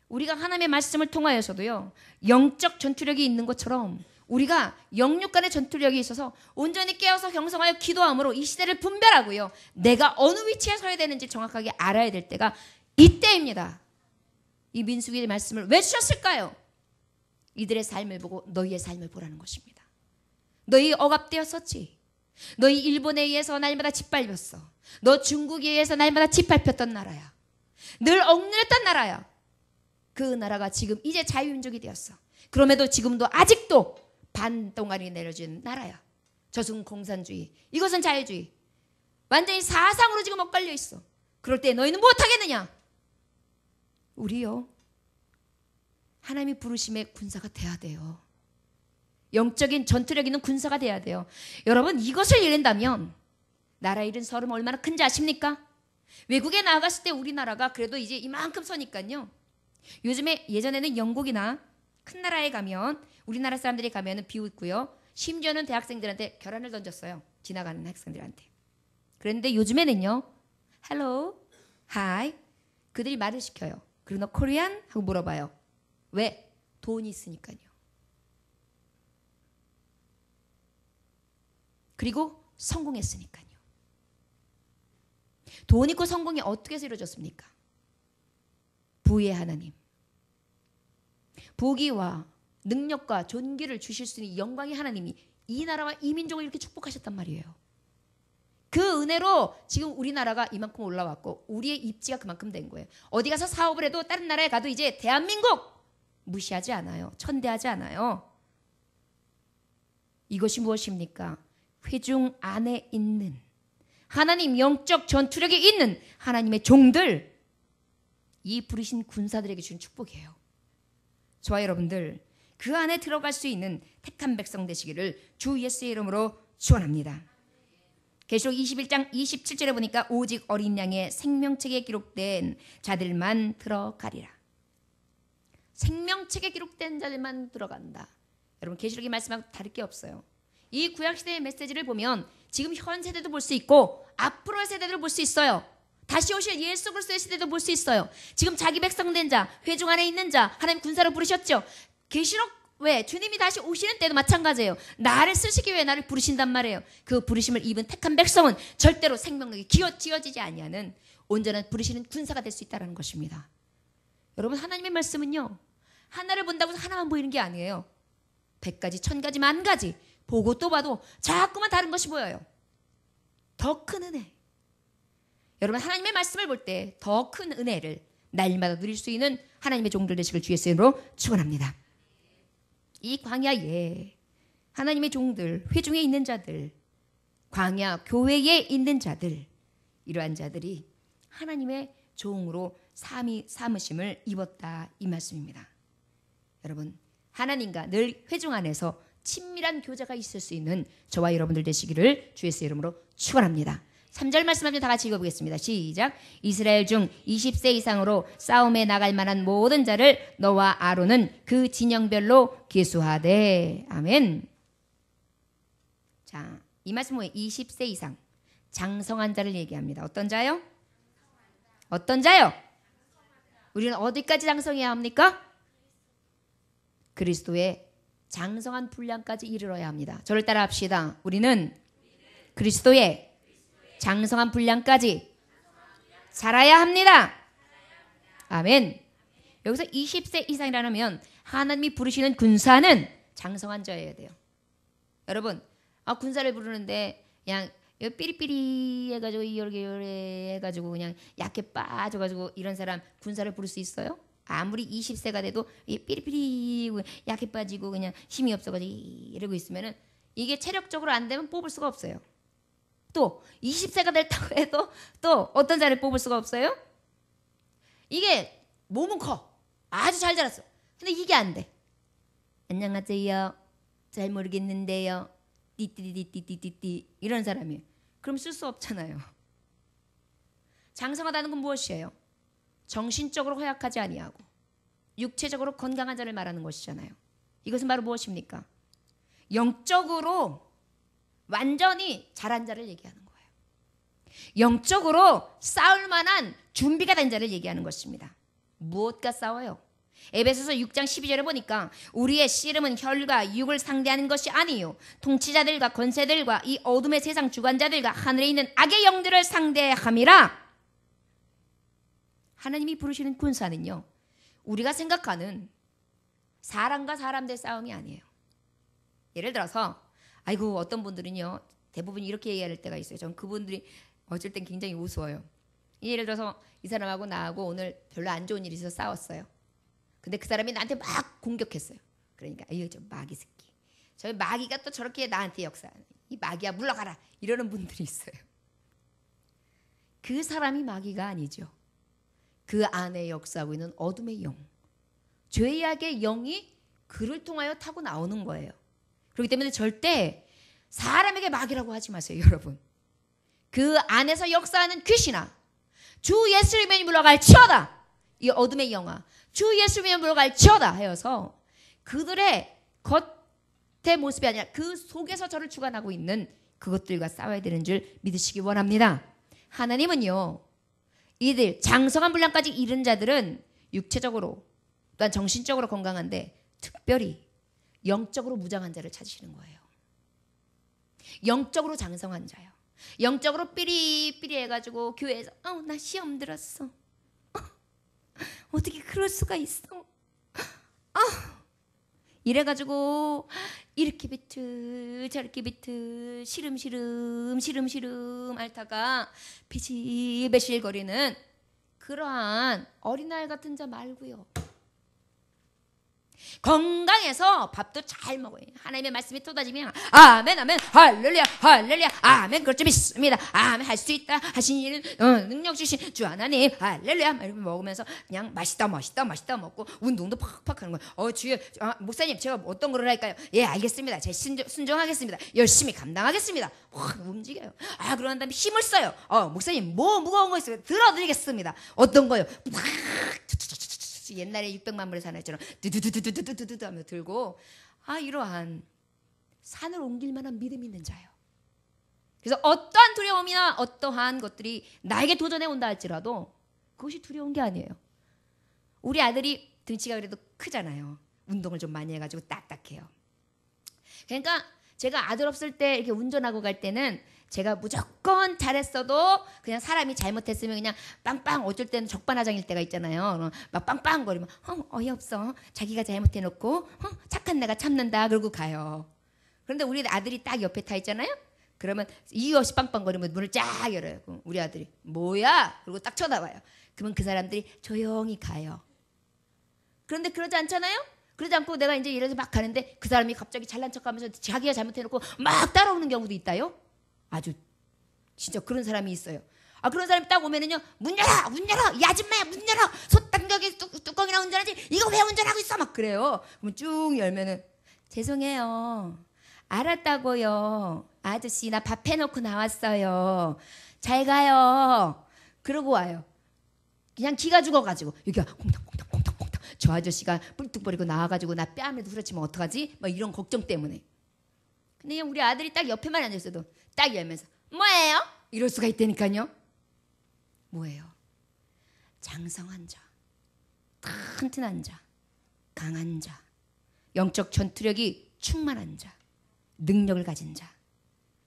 우리가 하나님의 말씀을 통하여서도요 영적 전투력이 있는 것처럼 우리가 영육 간의 전투력이 있어서 온전히 깨어서 경성하여 기도함으로 이 시대를 분별하고요. 내가 어느 위치에 서야 되는지 정확하게 알아야 될 때가 이때입니다. 이 민수기의 말씀을 왜 주셨을까요? 이들의 삶을 보고 너희의 삶을 보라는 것입니다. 너희 억압되었었지. 너희 일본에 의해서 날마다 짓밟혔어. 너 중국에 의해서 날마다 짓밟혔던 나라야. 늘 억눌렸던 나라야. 그 나라가 지금 이제 자유민족이 되었어. 그럼에도 지금도 아직도 반동아리 내려진 나라야. 저승 공산주의. 이것은 자유주의. 완전히 사상으로 지금 엇갈려 있어. 그럴 때 너희는 못하겠느냐? 우리요. 하나님이 부르심의 군사가 돼야 돼요. 영적인 전투력 있는 군사가 돼야 돼요. 여러분 이것을 잃는다면 나라 잃은 서름 얼마나 큰지 아십니까? 외국에 나갔을 때 우리나라가 그래도 이제 이만큼 서니까요. 요즘에 예전에는 영국이나 큰 나라에 가면 우리나라 사람들이 가면은 비웃고요. 심지어는 대학생들한테 결혼을 던졌어요. 지나가는 학생들한테. 그런데 요즘에는요. Hello, Hi. 그들이 말을 시켜요. 그리고 너 코리안? 하고 물어봐요. 왜? 돈이 있으니까요. 그리고 성공했으니까요. 돈 있고 성공이 어떻게 해서 이루어졌습니까? 부의 하나님. 부귀와 능력과 존귀를 주실 수 있는 영광의 하나님이 이 나라와 이 민족을 이렇게 축복하셨단 말이에요. 그 은혜로 지금 우리나라가 이만큼 올라왔고 우리의 입지가 그만큼 된 거예요. 어디 가서 사업을 해도 다른 나라에 가도 이제 대한민국 무시하지 않아요. 천대하지 않아요. 이것이 무엇입니까? 회중 안에 있는 하나님 영적 전투력이 있는 하나님의 종들, 이 부르신 군사들에게 주는 축복이에요. 저와 여러분들 그 안에 들어갈 수 있는 택한 백성 되시기를 주 예수의 이름으로 축원합니다. 계시록 21장 27절에 보니까 오직 어린 양의 생명책에 기록된 자들만 들어가리라. 생명책에 기록된 자들만 들어간다. 여러분 계시록이 말씀하고 다를 게 없어요. 이 구약시대의 메시지를 보면 지금 현 세대도 볼 수 있고 앞으로의 세대도 볼 수 있어요. 다시 오실 예수 그리스도의 시대도 볼 수 있어요. 지금 자기 백성 된 자, 회중 안에 있는 자 하나님 군사로 부르셨죠. 계시록 왜? 주님이 다시 오시는 때도 마찬가지예요. 나를 쓰시기 위해 나를 부르신단 말이에요. 그 부르심을 입은 택한 백성은 절대로 생명력이 지어지지 아니하는 온전한 부르시는 군사가 될 수 있다는 것입니다. 여러분 하나님의 말씀은요. 하나를 본다고 해서 하나만 보이는 게 아니에요. 100가지, 1000가지, 10,000가지 보고 또 봐도 자꾸만 다른 것이 보여요. 더 큰 은혜. 여러분 하나님의 말씀을 볼 때 더 큰 은혜를 날마다 누릴 수 있는 하나님의 종들 되시길 주의 이름으로 축원합니다. 이 광야에 하나님의 종들, 회중에 있는 자들, 광야 교회에 있는 자들, 이러한 자들이 하나님의 종으로 삼으심을 입었다 이 말씀입니다. 여러분 하나님과 늘 회중 안에서 친밀한 교제가 있을 수 있는 저와 여러분들 되시기를 주의 이름으로 축원합니다. 3절 말씀 한번 다 같이 읽어보겠습니다. 시작. 이스라엘 중 20세 이상으로 싸움에 나갈 만한 모든 자를 너와 아론은 그 진영별로 계수하되. 아멘. 자, 이 말씀 뭐예요? 20세 이상 장성한 자를 얘기합니다. 어떤 자요? 어떤 자요? 우리는 어디까지 장성해야 합니까? 그리스도의 장성한 분량까지 이르러야 합니다. 저를 따라 합시다. 우리는 그리스도의 장성한 분량까지 자라야 합니다. 아멘. 여기서 20세 이상이라면 하나님이 부르시는 군사는 장성한 자여야 돼요. 여러분, 군사를 부르는데 그냥 삐리삐리 해가지고 이렇게 해가지고 그냥 약해 빠져가지고 이런 사람 군사를 부를 수 있어요? 아무리 20세가 돼도 삐리삐리 약해 빠지고 그냥 힘이 없어가지고 이러고 있으면은 이게 체력적으로 안 되면 뽑을 수가 없어요. 또 20세가 됐다고 해도 또 어떤 자를 뽑을 수가 없어요? 이게 몸은 커. 아주 잘 자랐어. 근데 이게 안 돼. 안녕하세요. 잘 모르겠는데요. 띠띠띠띠띠띠띠 이런 사람이에요. 그럼 쓸 수 없잖아요. 장성하다는 건 무엇이에요? 정신적으로 허약하지 아니하고 육체적으로 건강한 자를 말하는 것이잖아요. 이것은 바로 무엇입니까? 영적으로 완전히 자란 자를 얘기하는 거예요. 영적으로 싸울 만한 준비가 된 자를 얘기하는 것입니다. 무엇과 싸워요? 에베소서 6장 12절에 보니까 우리의 씨름은 혈과 육을 상대하는 것이 아니요 통치자들과 권세들과 이 어둠의 세상 주관자들과 하늘에 있는 악의 영들을 상대함이라. 하나님이 부르시는 군사는요, 우리가 생각하는 사람과 사람들의 싸움이 아니에요. 예를 들어서 아이고 어떤 분들은요 대부분 이렇게 얘기할 때가 있어요. 전 그분들이 어쩔 땐 굉장히 우스워요. 예를 들어서 이 사람하고 나하고 오늘 별로 안 좋은 일이 있어서 싸웠어요. 근데 그 사람이 나한테 막 공격했어요. 그러니까 아유 저 마귀 새끼, 저 마귀가 또 저렇게 나한테 역사하네, 이 마귀야 물러가라 이러는 분들이 있어요. 그 사람이 마귀가 아니죠. 그 안에 역사하고 있는 어둠의 영, 죄악의 영이 그를 통하여 타고 나오는 거예요. 그렇기 때문에 절대 사람에게 마귀라고 하지 마세요. 여러분, 그 안에서 역사하는 귀신아, 주 예수님의 물러갈 치어다. 이 어둠의 영아, 주 예수님의 물러갈 치어다 하여서 그들의 겉의 모습이 아니라 그 속에서 저를 주관하고 있는 그것들과 싸워야 되는 줄 믿으시기 원합니다. 하나님은요, 이들 장성한 분량까지 이른 자들은 육체적으로 또한 정신적으로 건강한데 특별히 영적으로 무장한 자를 찾으시는 거예요. 영적으로 장성한 자요. 영적으로 삐리삐리 해가지고 교회에서 나 시험 들었어. 어떻게 그럴 수가 있어. 이래가지고 이렇게 비트 저렇게 비트 시름시름 앓다가 비실비실거리는 그러한 어린아이 같은 자 말고요. 건강해서 밥도 잘 먹어요. 하나님의 말씀이 쏟아지면 아멘 아멘 할렐루야 할렐루야 아멘 그럴 줄 믿습니다. 아멘 할 수 있다 하신 일은 능력 주신 주 하나님 할렐루야 이렇게 먹으면서 그냥 맛있다 먹고 운동도 팍팍 하는 거예요. 주여 목사님 제가 어떤 걸 할까요? 예 알겠습니다. 제가 순종하겠습니다. 열심히 감당하겠습니다. 확 움직여요. 그런 다음에 힘을 써요. 목사님 뭐 무거운 거 있어요? 들어드리겠습니다. 어떤 거요? 팍 옛날에 600만 불의 사나이처럼 두두두두두두두두 하며 들고 이러한 산을 옮길 만한 믿음 있는 자요. 그래서 어떠한 두려움이나 어떠한 것들이 나에게 도전해 온다 할지라도 그것이 두려운 게 아니에요. 우리 아들이 등치가 그래도 크잖아요. 운동을 좀 많이 해가지고 딱딱해요. 그러니까 제가 아들 없을 때 이렇게 운전하고 갈 때는 제가 무조건 잘했어도 그냥 사람이 잘못했으면 그냥 빵빵 어쩔 때는 적반하장일 때가 있잖아요. 막 빵빵거리면 어이없어. 자기가 잘못해놓고 착한 내가 참는다 그러고 가요. 그런데 우리 아들이 딱 옆에 타 있잖아요. 그러면 이유 없이 빵빵거리면 문을 쫙 열어요. 그럼 우리 아들이 뭐야? 그리고 딱 쳐다봐요. 그러면 그 사람들이 조용히 가요. 그런데 그러지 않잖아요? 그러지 않고 내가 이제 이래서 막 가는데 그 사람이 갑자기 잘난 척하면서 자기가 잘못해놓고 막 따라오는 경우도 있다요. 아주 진짜 그런 사람이 있어요. 그런 사람이 딱 오면은요, 문 열어, 문 열어, 이 아줌마야, 문 열어, 솥단격에 뚜껑이나 운전하지, 이거 왜 운전하고 있어? 막 그래요. 그럼 쭉 열면은 죄송해요, 알았다고요, 아저씨 나 밥 해놓고 나왔어요, 잘 가요. 그러고 와요. 그냥 기가 죽어가지고 여기가 콩닥콩닥콩닥콩닥 저 아저씨가 뿔뚝거리고 나와가지고 나 뺨에도 후려치면 어떡하지? 막 이런 걱정 때문에. 근데 그냥 우리 아들이 딱 옆에만 앉아있어도 딱 열면서 뭐예요? 이럴 수가 있다니까요. 뭐예요? 장성한 자, 튼튼한 자, 강한 자, 영적 전투력이 충만한 자, 능력을 가진 자,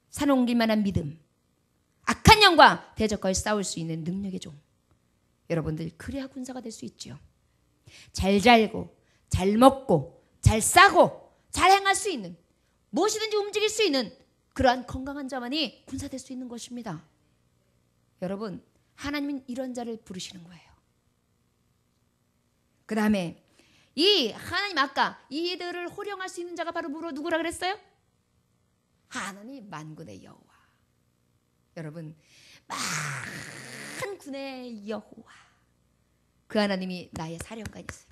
산 옮길 만한 믿음, 악한 영과 대적과 싸울 수 있는 능력의 종. 여러분들 그래야 군사가 될 수 있죠. 잘 살고 잘 먹고 잘 싸고 잘 행할 수 있는, 무엇이든지 움직일 수 있는 그러한 건강한 자만이 군사 될 수 있는 것입니다. 여러분, 하나님은 이런 자를 부르시는 거예요. 그 다음에 이 하나님, 아까 이들을 호령할 수 있는 자가 바로 누구라 그랬어요? 하나님 만군의 여호와. 여러분, 만군의 여호와, 그 하나님이 나의 사령관이세요.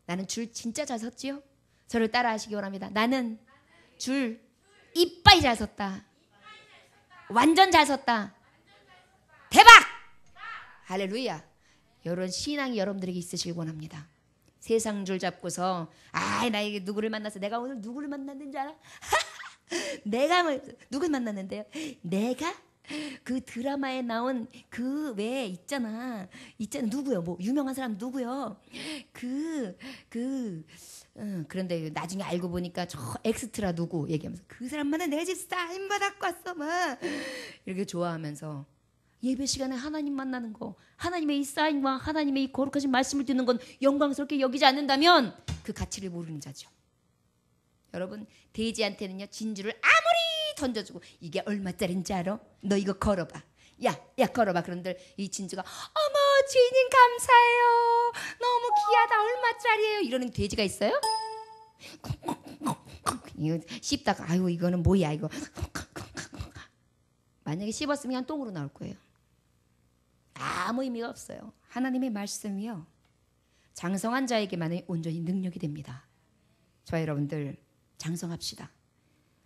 나는 줄 진짜 잘 섰지요? 저를 따라 하시기 원합니다. 나는 줄 이빠이 잘 섰다. 완전 잘 섰다. 대박! 할렐루야. 이런 신앙이 여러분들에게 있으시길 원합니다. 세상 줄 잡고서 나 이게 누구를 만나서 내가 오늘 누구를 만났는 줄 알아? 내가 누굴 만났는데요? 내가 그 드라마에 나온 그 왜 있잖아 누구요? 뭐 유명한 사람 누구요? 그런데 나중에 알고 보니까 저 엑스트라 누구 얘기하면서 그 사람만은 내가 지금 사인 받았고 왔어 막 이렇게 좋아하면서, 예배 시간에 하나님 만나는 거, 하나님의 이 사인과 하나님의 이 거룩하신 말씀을 듣는 건 영광스럽게 여기지 않는다면 그 가치를 모르는 자죠. 여러분, 돼지한테는요 진주를 아무리 던져주고 이게 얼마짜린지 알아? 너 이거 걸어봐. 야 걸어봐. 그런데 이 진주가 어머 주인님 감사해요, 너무 귀하다, 얼마짜리예요? 이러는 돼지가 있어요? 이거 씹다가 아유 이거는 뭐야 이거. 만약에 씹었으면 그냥 똥으로 나올 거예요. 아무 의미가 없어요. 하나님의 말씀이요, 장성한 자에게만 온전히 능력이 됩니다. 저 여러분들 장성합시다.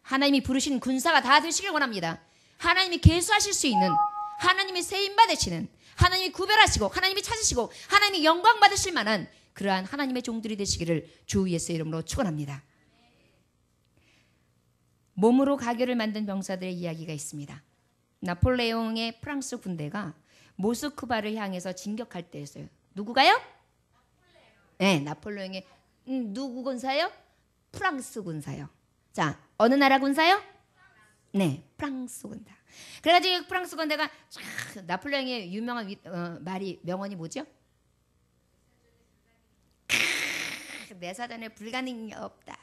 하나님이 부르신 군사가 다 되시길 원합니다. 하나님이 계수하실 수 있는, 하나님이 세임 받으시는, 하나님이 구별하시고 하나님이 찾으시고 하나님이 영광 받으실 만한 그러한 하나님의 종들이 되시기를 주 예수의 이름으로 축원합니다. 몸으로 가교를 만든 병사들의 이야기가 있습니다. 나폴레옹의 프랑스 군대가 모스크바를 향해서 진격할 때였어요. 누구가요? 네, 나폴레옹의 누구 군사요? 프랑스 군사요. 자, 어느 나라 군사요? 네, 프랑스 군사. 그래가지고 프랑스 군대가 나폴레옹의 유명한 명언이 뭐죠? 내 사전에 불가능이 없다.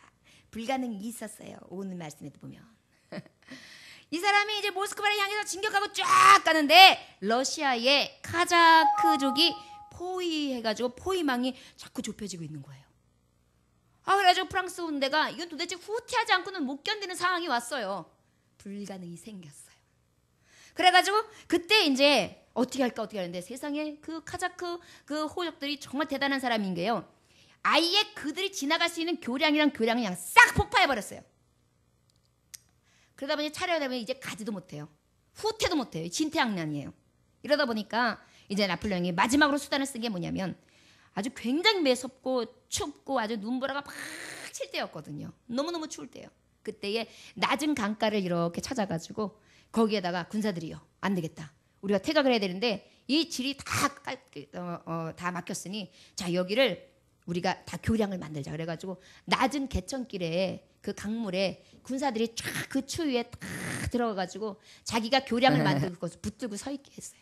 불가능이 있었어요. 오늘 말씀에도 보면. 이 사람이 이제 모스크바를 향해서 진격하고 쫙 가는데 러시아의 카자크족이 포위해가지고 포위망이 자꾸 좁혀지고 있는 거예요. 그래가지고 프랑스 군대가 이건 도대체 후퇴하지 않고는 못 견디는 상황이 왔어요. 불가능이 생겼어요. 그래가지고 그때 이제 어떻게 하는데 세상에 그 카자크 그 호족들이 정말 대단한 사람인 게요. 아예 그들이 지나갈 수 있는 교량을 그냥 싹 폭파해버렸어요. 그러다 보니 차려다 보니 이제 가지도 못해요. 후퇴도 못해요. 진퇴양난이에요. 이러다 보니까 이제 나폴레옹이 마지막으로 수단을 쓴 게 뭐냐면, 아주 굉장히 매섭고 춥고 아주 눈보라가 팍 칠 때였거든요. 너무너무 추울 때요. 그때에 낮은 강가를 이렇게 찾아가지고 거기에다가 군사들이요, 안 되겠다, 우리가 퇴각을 해야 되는데 이 질이 다 막혔으니 자 여기를 우리가 다 교량을 만들자. 그래가지고 낮은 개천길에 그 강물에 군사들이 쫙 그 추위에 딱 들어가가지고 자기가 교량을 만들고 그것을 붙들고 서 있게 했어요.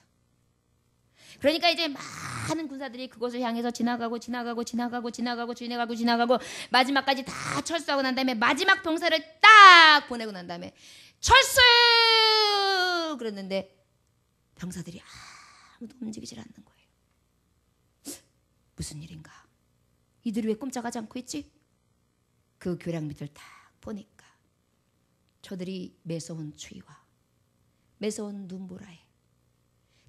그러니까 이제 많은 군사들이 그곳을 향해서 지나가고 마지막까지 다 철수하고 난 다음에 마지막 병사를 딱 보내고 난 다음에 철수! 그랬는데 병사들이 아무도 움직이질 않는 거예요. 무슨 일인가? 이들이 왜 꼼짝하지 않고 있지? 그 교량 밑을 딱 보니까 저들이 매서운 추위와 매서운 눈보라에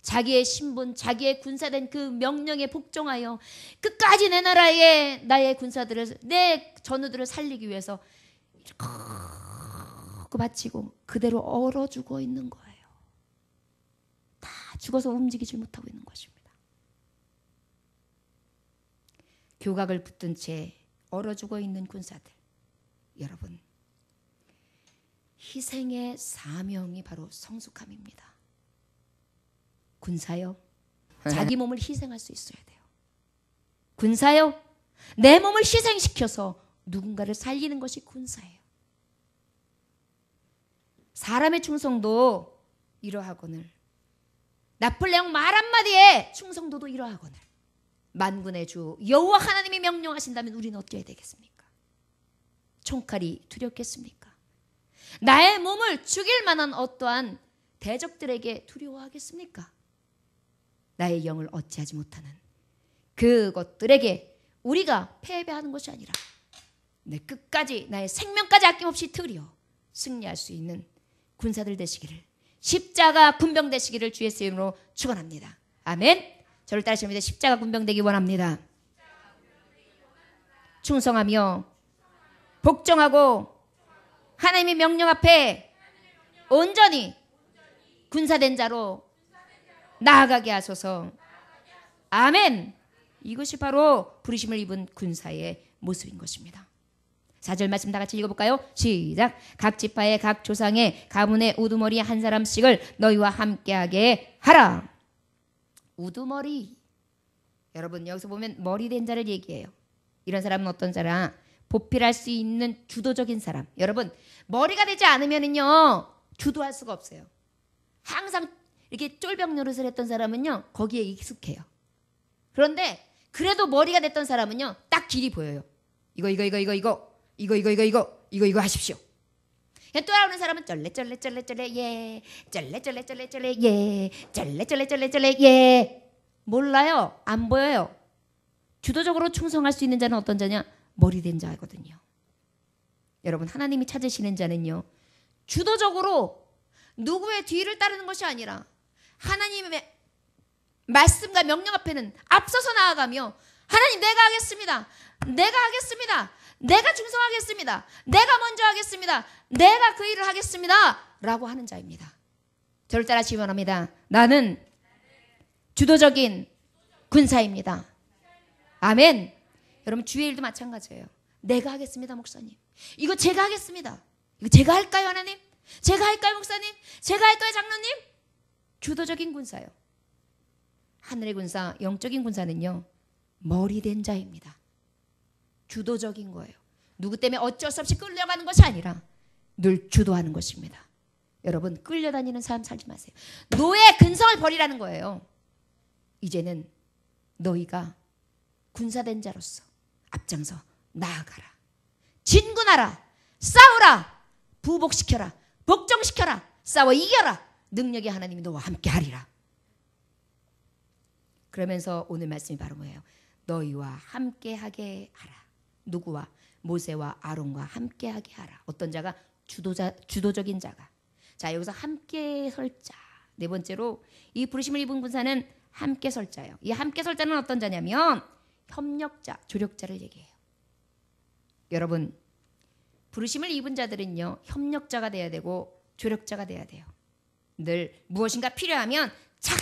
자기의 신분, 자기의 군사된 그 명령에 복종하여 끝까지 내 나라에 나의 군사들을, 내 전우들을 살리기 위해서 그 바치고 그대로 얼어 죽어 있는 거예요. 다 죽어서 움직이질 못하고 있는 것입니다. 교각을 붙든 채 얼어 죽어 있는 군사들. 여러분, 희생의 사명이 바로 성숙함입니다. 군사요, 자기 몸을 희생할 수 있어야 돼요. 군사요, 내 몸을 희생시켜서 누군가를 살리는 것이 군사예요. 사람의 충성도 이러하거늘, 나폴레옹 말 한마디에 충성도도 이러하거늘, 만군의 주 여호와 하나님이 명령하신다면 우리는 어떻게 해야 되겠습니까? 총칼이 두렵겠습니까? 나의 몸을 죽일 만한 어떠한 대적들에게 두려워하겠습니까? 나의 영을 어찌하지 못하는 그것들에게 우리가 패배하는 것이 아니라 내 끝까지 나의 생명까지 아낌없이 드려 승리할 수 있는 군사들 되시기를, 십자가 군병 되시기를 주의 이름으로 축원합니다. 아멘. 저를 따르시면 십자가 군병 되기 원합니다. 충성하며 복종하고 하나님의 명령 앞에 온전히 군사된 자로 나아가게 하소서. 아멘. 이것이 바로 부르심을 입은 군사의 모습인 것입니다. 4절 말씀 다 같이 읽어볼까요? 시작. 각 지파의 각 조상의 가문의 우두머리 한 사람씩을 너희와 함께하게 하라. 우두머리. 여러분, 여기서 보면 머리 된 자를 얘기해요. 이런 사람은 어떤 사람? 보필할 수 있는 주도적인 사람. 여러분, 머리가 되지 않으면은요 주도할 수가 없어요. 항상 이렇게 쫄병 노릇을 했던 사람은요 거기에 익숙해요. 그런데 그래도 머리가 됐던 사람은요 딱 길이 보여요. 이거 하십시오. 그냥 돌아오는 사람은 쩔레 예, 쩔레 예, 쩔레 예. 몰라요. 안 보여요. 주도적으로 충성할 수 있는 자는 어떤 자냐? 머리 된 자거든요. 여러분, 하나님이 찾으시는 자는요 주도적으로 누구의 뒤를 따르는 것이 아니라 하나님의 말씀과 명령 앞에는 앞서서 나아가며 하나님, 내가 하겠습니다. 내가 충성하겠습니다. 내가 먼저 하겠습니다. 내가 그 일을 하겠습니다. 라고 하는 자입니다. 저를 따라 지원합니다. 나는 주도적인 군사입니다. 아멘. 여러분, 주의 일도 마찬가지예요. 내가 하겠습니다, 목사님. 이거 제가 하겠습니다. 이거 제가 할까요, 하나님? 제가 할까요, 목사님? 제가 할까요, 장로님? 주도적인 군사요. 하늘의 군사, 영적인 군사는요 머리 된 자입니다. 주도적인 거예요. 누구 때문에 어쩔 수 없이 끌려가는 것이 아니라 늘 주도하는 것입니다. 여러분, 끌려다니는 삶 살지 마세요. 노예 근성을 버리라는 거예요. 이제는 너희가 군사된 자로서 앞장서 나아가라. 진군하라. 싸우라. 부복시켜라. 복종시켜라. 싸워 이겨라. 능력의 하나님이 너와 함께 하리라. 그러면서 오늘 말씀이 바로 뭐예요? 너희와 함께 하게 하라. 누구와? 모세와 아론과 함께 하게 하라. 어떤 자가? 주도적인 자가. 자, 여기서 함께 설 자. 네 번째로 이 부르심을 입은 군사는 함께 설 자예요. 이 함께 설 자는 어떤 자냐면 협력자, 조력자를 얘기해요. 여러분, 부르심을 입은 자들은요 협력자가 돼야 되고 조력자가 돼야 돼요. 늘 무엇인가 필요하면 착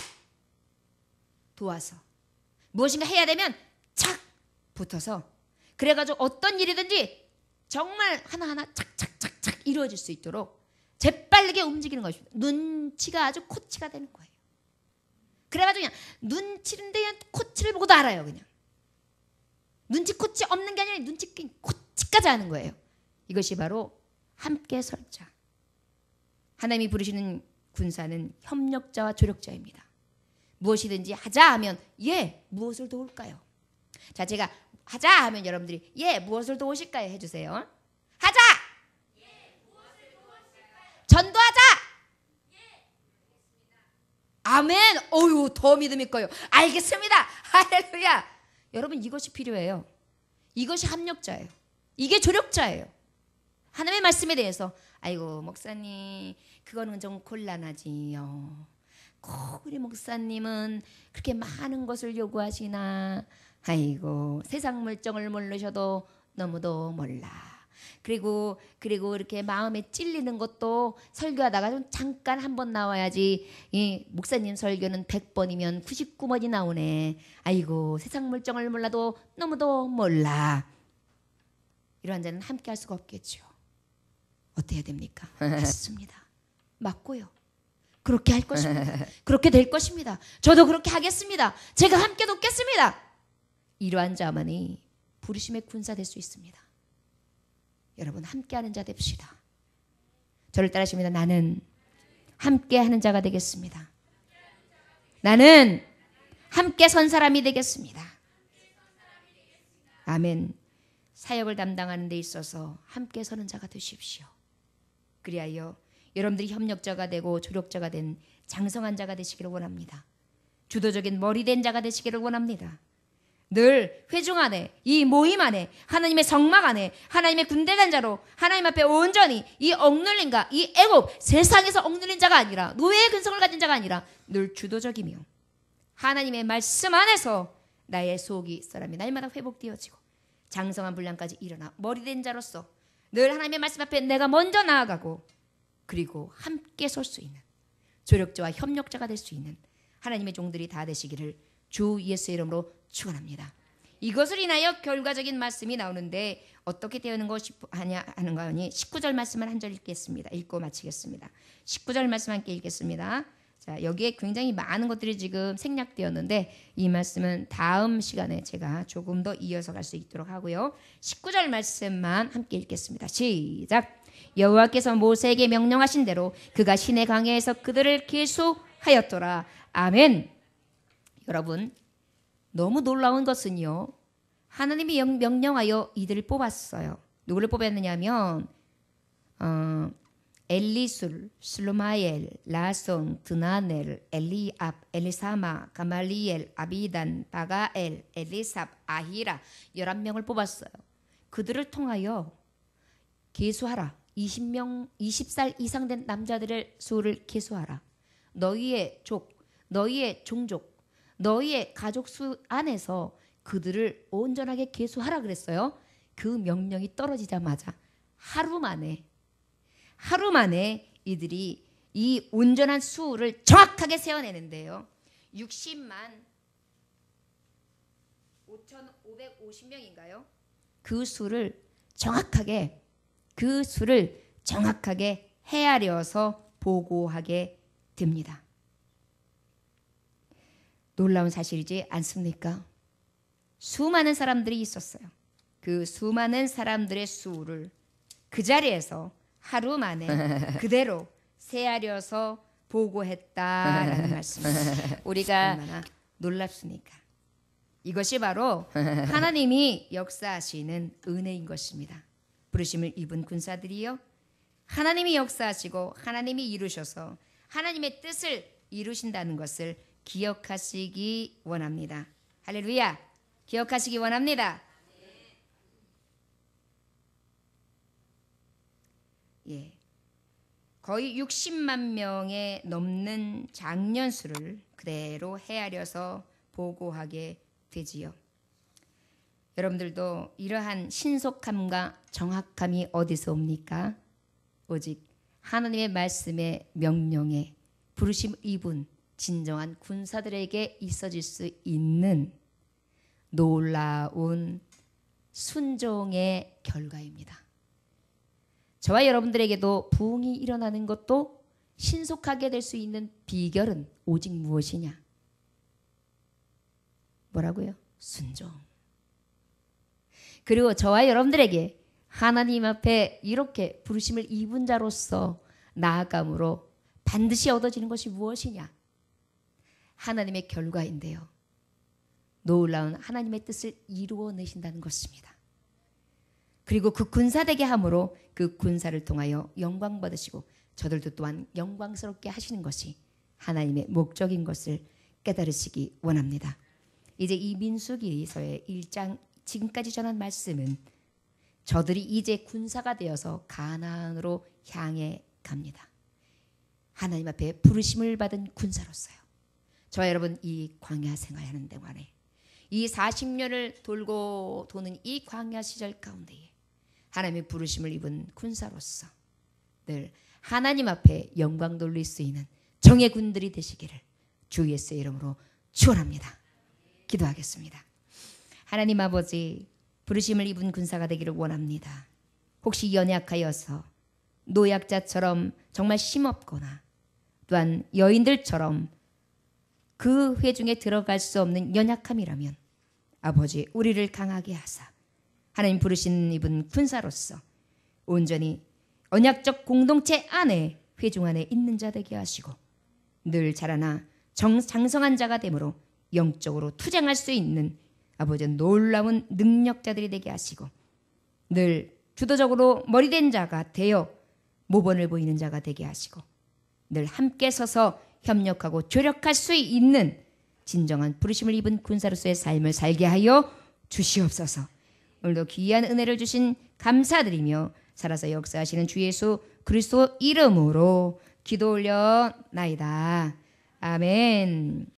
도와서, 무엇인가 해야 되면 착 붙어서, 그래가지고 어떤 일이든지 정말 하나하나 착착착착 이루어질 수 있도록 재빠르게 움직이는 것입니다. 눈치가 아주 코치가 되는 거예요. 그래가지고 그냥 눈치인데 그냥 코치를 보고도 알아요. 그냥 눈치 코치 없는 게 아니라 눈치 코치까지 하는 거예요. 이것이 바로 함께 설자. 하나님이 부르시는 군사는 협력자와 조력자입니다. 무엇이든지 하자 하면 예, 무엇을 도울까요? 자, 제가 하자 하면 여러분들이 예, 무엇을 도우실까요? 해주세요. 하자! 예, 무엇을 도우실까요? 전도하자. 아멘. 어유 더 믿음이 커요. 알겠습니다. 할렐루야. 여러분 이것이 필요해요. 이것이 합력자예요. 이게 조력자예요. 하나님의 말씀에 대해서 아이고 목사님 그거는 좀 곤란하지요. 꼭 우리 목사님은 그렇게 많은 것을 요구하시나. 아이고 세상 물정을 모르셔도 너무도 몰라. 그리고 이렇게 마음에 찔리는 것도 설교하다가 좀 잠깐 한번 나와야지. 이 목사님 설교는 100번이면 99번이 나오네. 아이고 세상 물정을 몰라도 너무도 몰라. 이러한 자는 함께 할 수가 없겠죠. 어떻게 해야 됩니까? 맞습니다. 맞고요. 그렇게 할 것입니다. 그렇게 될 것입니다. 저도 그렇게 하겠습니다. 제가 함께 돕겠습니다. 이러한 자만이 부르심의 군사 될 수 있습니다. 여러분 함께하는 자 됩시다. 저를 따라하십니다. 나는 함께하는 자가 되겠습니다. 나는 함께 선 사람이 되겠습니다. 아멘. 사역을 담당하는 데 있어서 함께 서는 자가 되십시오. 그리하여 여러분들이 협력자가 되고 조력자가 된 장성한 자가 되시기를 원합니다. 주도적인 머리된 자가 되시기를 원합니다. 늘 회중 안에 이 모임 안에 하나님의 성막 안에 하나님의 군대된 자로 하나님 앞에 온전히 이 억눌림과 이 애굽 세상에서 억눌린 자가 아니라 노예의 근성을 가진 자가 아니라 늘 주도적이며 하나님의 말씀 안에서 나의 속이 사람이 날마다 회복되어지고 장성한 분량까지 일어나 머리된 자로서 늘 하나님의 말씀 앞에 내가 먼저 나아가고 그리고 함께 설 수 있는 조력자와 협력자가 될 수 있는 하나님의 종들이 다 되시기를 주 예수의 이름으로 축원합니다. 이것을 인하여 결과적인 말씀이 나오는데 어떻게 되는 것이 하냐 하는 거니 19절 말씀을 한 절 읽겠습니다. 읽고 마치겠습니다. 19절 말씀 함께 읽겠습니다. 자, 여기에 굉장히 많은 것들이 지금 생략되었는데 이 말씀은 다음 시간에 제가 조금 더 이어서 갈 수 있도록 하고요. 19절 말씀만 함께 읽겠습니다. 시작. 여호와께서 모세에게 명령하신 대로 그가 시내 강야에서 그들을 계수하였더라. 아멘. 여러분 너무 놀라운 것은요. 하나님이 명령하여 이들을 뽑았어요. 누구를 뽑았느냐면 엘리술, 슬로마엘, 라손, 드나넬, 엘리압, 엘리사마, 가말리엘, 아비단, 바가엘, 엘리삽, 아히라 11명을 뽑았어요. 그들을 통하여 계수하라. 20살 이상 된 남자들의 수를 계수하라. 너희의 족, 너희의 종족, 너희의 가족 수 안에서 그들을 온전하게 계수하라 그랬어요. 그 명령이 떨어지자마자 하루 만에 이들이 이 온전한 수를 정확하게 세워내는데요. 60만 5,550명인가요? 그 수를 정확하게 헤아려서 보고하게 됩니다. 놀라운 사실이지 않습니까? 수많은 사람들이 있었어요. 그 수많은 사람들의 수를 그 자리에서 하루 만에 그대로 세아려서 보고했다라는 말씀입니다. 우리가 얼마나 놀랍습니까? 이것이 바로 하나님이 역사하시는 은혜인 것입니다. 부르심을 입은 군사들이요. 하나님이 역사하시고 하나님이 이루셔서 하나님의 뜻을 이루신다는 것을 기억하시기 원합니다. 할렐루야. 기억하시기 원합니다. 예. 거의 60만 명에 넘는 장년 수를 그대로 헤아려서 보고하게 되지요. 여러분들도 이러한 신속함과 정확함이 어디서 옵니까? 오직 하나님의 말씀의 명령에 부르심 입은 진정한 군사들에게 있어질 수 있는 놀라운 순종의 결과입니다. 저와 여러분들에게도 부흥이 일어나는 것도 신속하게 될 수 있는 비결은 오직 무엇이냐? 뭐라고요? 순종. 그리고 저와 여러분들에게 하나님 앞에 이렇게 부르심을 입은 자로서 나아감으로 반드시 얻어지는 것이 무엇이냐? 하나님의 결과인데요. 놀라운 하나님의 뜻을 이루어내신다는 것입니다. 그리고 그 군사되게 함으로 그 군사를 통하여 영광 받으시고 저들도 또한 영광스럽게 하시는 것이 하나님의 목적인 것을 깨달으시기 원합니다. 이제 이 민수기서의 1장 지금까지 전한 말씀은 저들이 이제 군사가 되어서 가나안으로 향해 갑니다. 하나님 앞에 부르심을 받은 군사로서요. 저와 여러분, 이 광야 생활하는 동안에 이 40년을 돌고 도는 이 광야 시절 가운데에 하나님의 부르심을 입은 군사로서 늘 하나님 앞에 영광 돌릴 수 있는 정의 군들이 되시기를 주 예수의 이름으로 축원합니다. 기도하겠습니다. 하나님 아버지, 부르심을 입은 군사가 되기를 원합니다. 혹시 연약하여서 노약자처럼 정말 힘없거나 또한 여인들처럼 그 회중에 들어갈 수 없는 연약함이라면 아버지, 우리를 강하게 하사 하나님 부르신 입은 군사로서 온전히 언약적 공동체 안에 회중 안에 있는 자 되게 하시고 늘 자라나 장성한 자가 되므로 영적으로 투쟁할 수 있는 아버지 놀라운 능력자들이 되게 하시고 늘 주도적으로 머리된 자가 되어 모범을 보이는 자가 되게 하시고 늘 함께 서서 협력하고 조력할 수 있는 진정한 부르심을 입은 군사로서의 삶을 살게 하여 주시옵소서. 오늘도 귀한 은혜를 주신 감사드리며 살아서 역사하시는 주 예수 그리스도 이름으로 기도 올려 나이다. 아멘.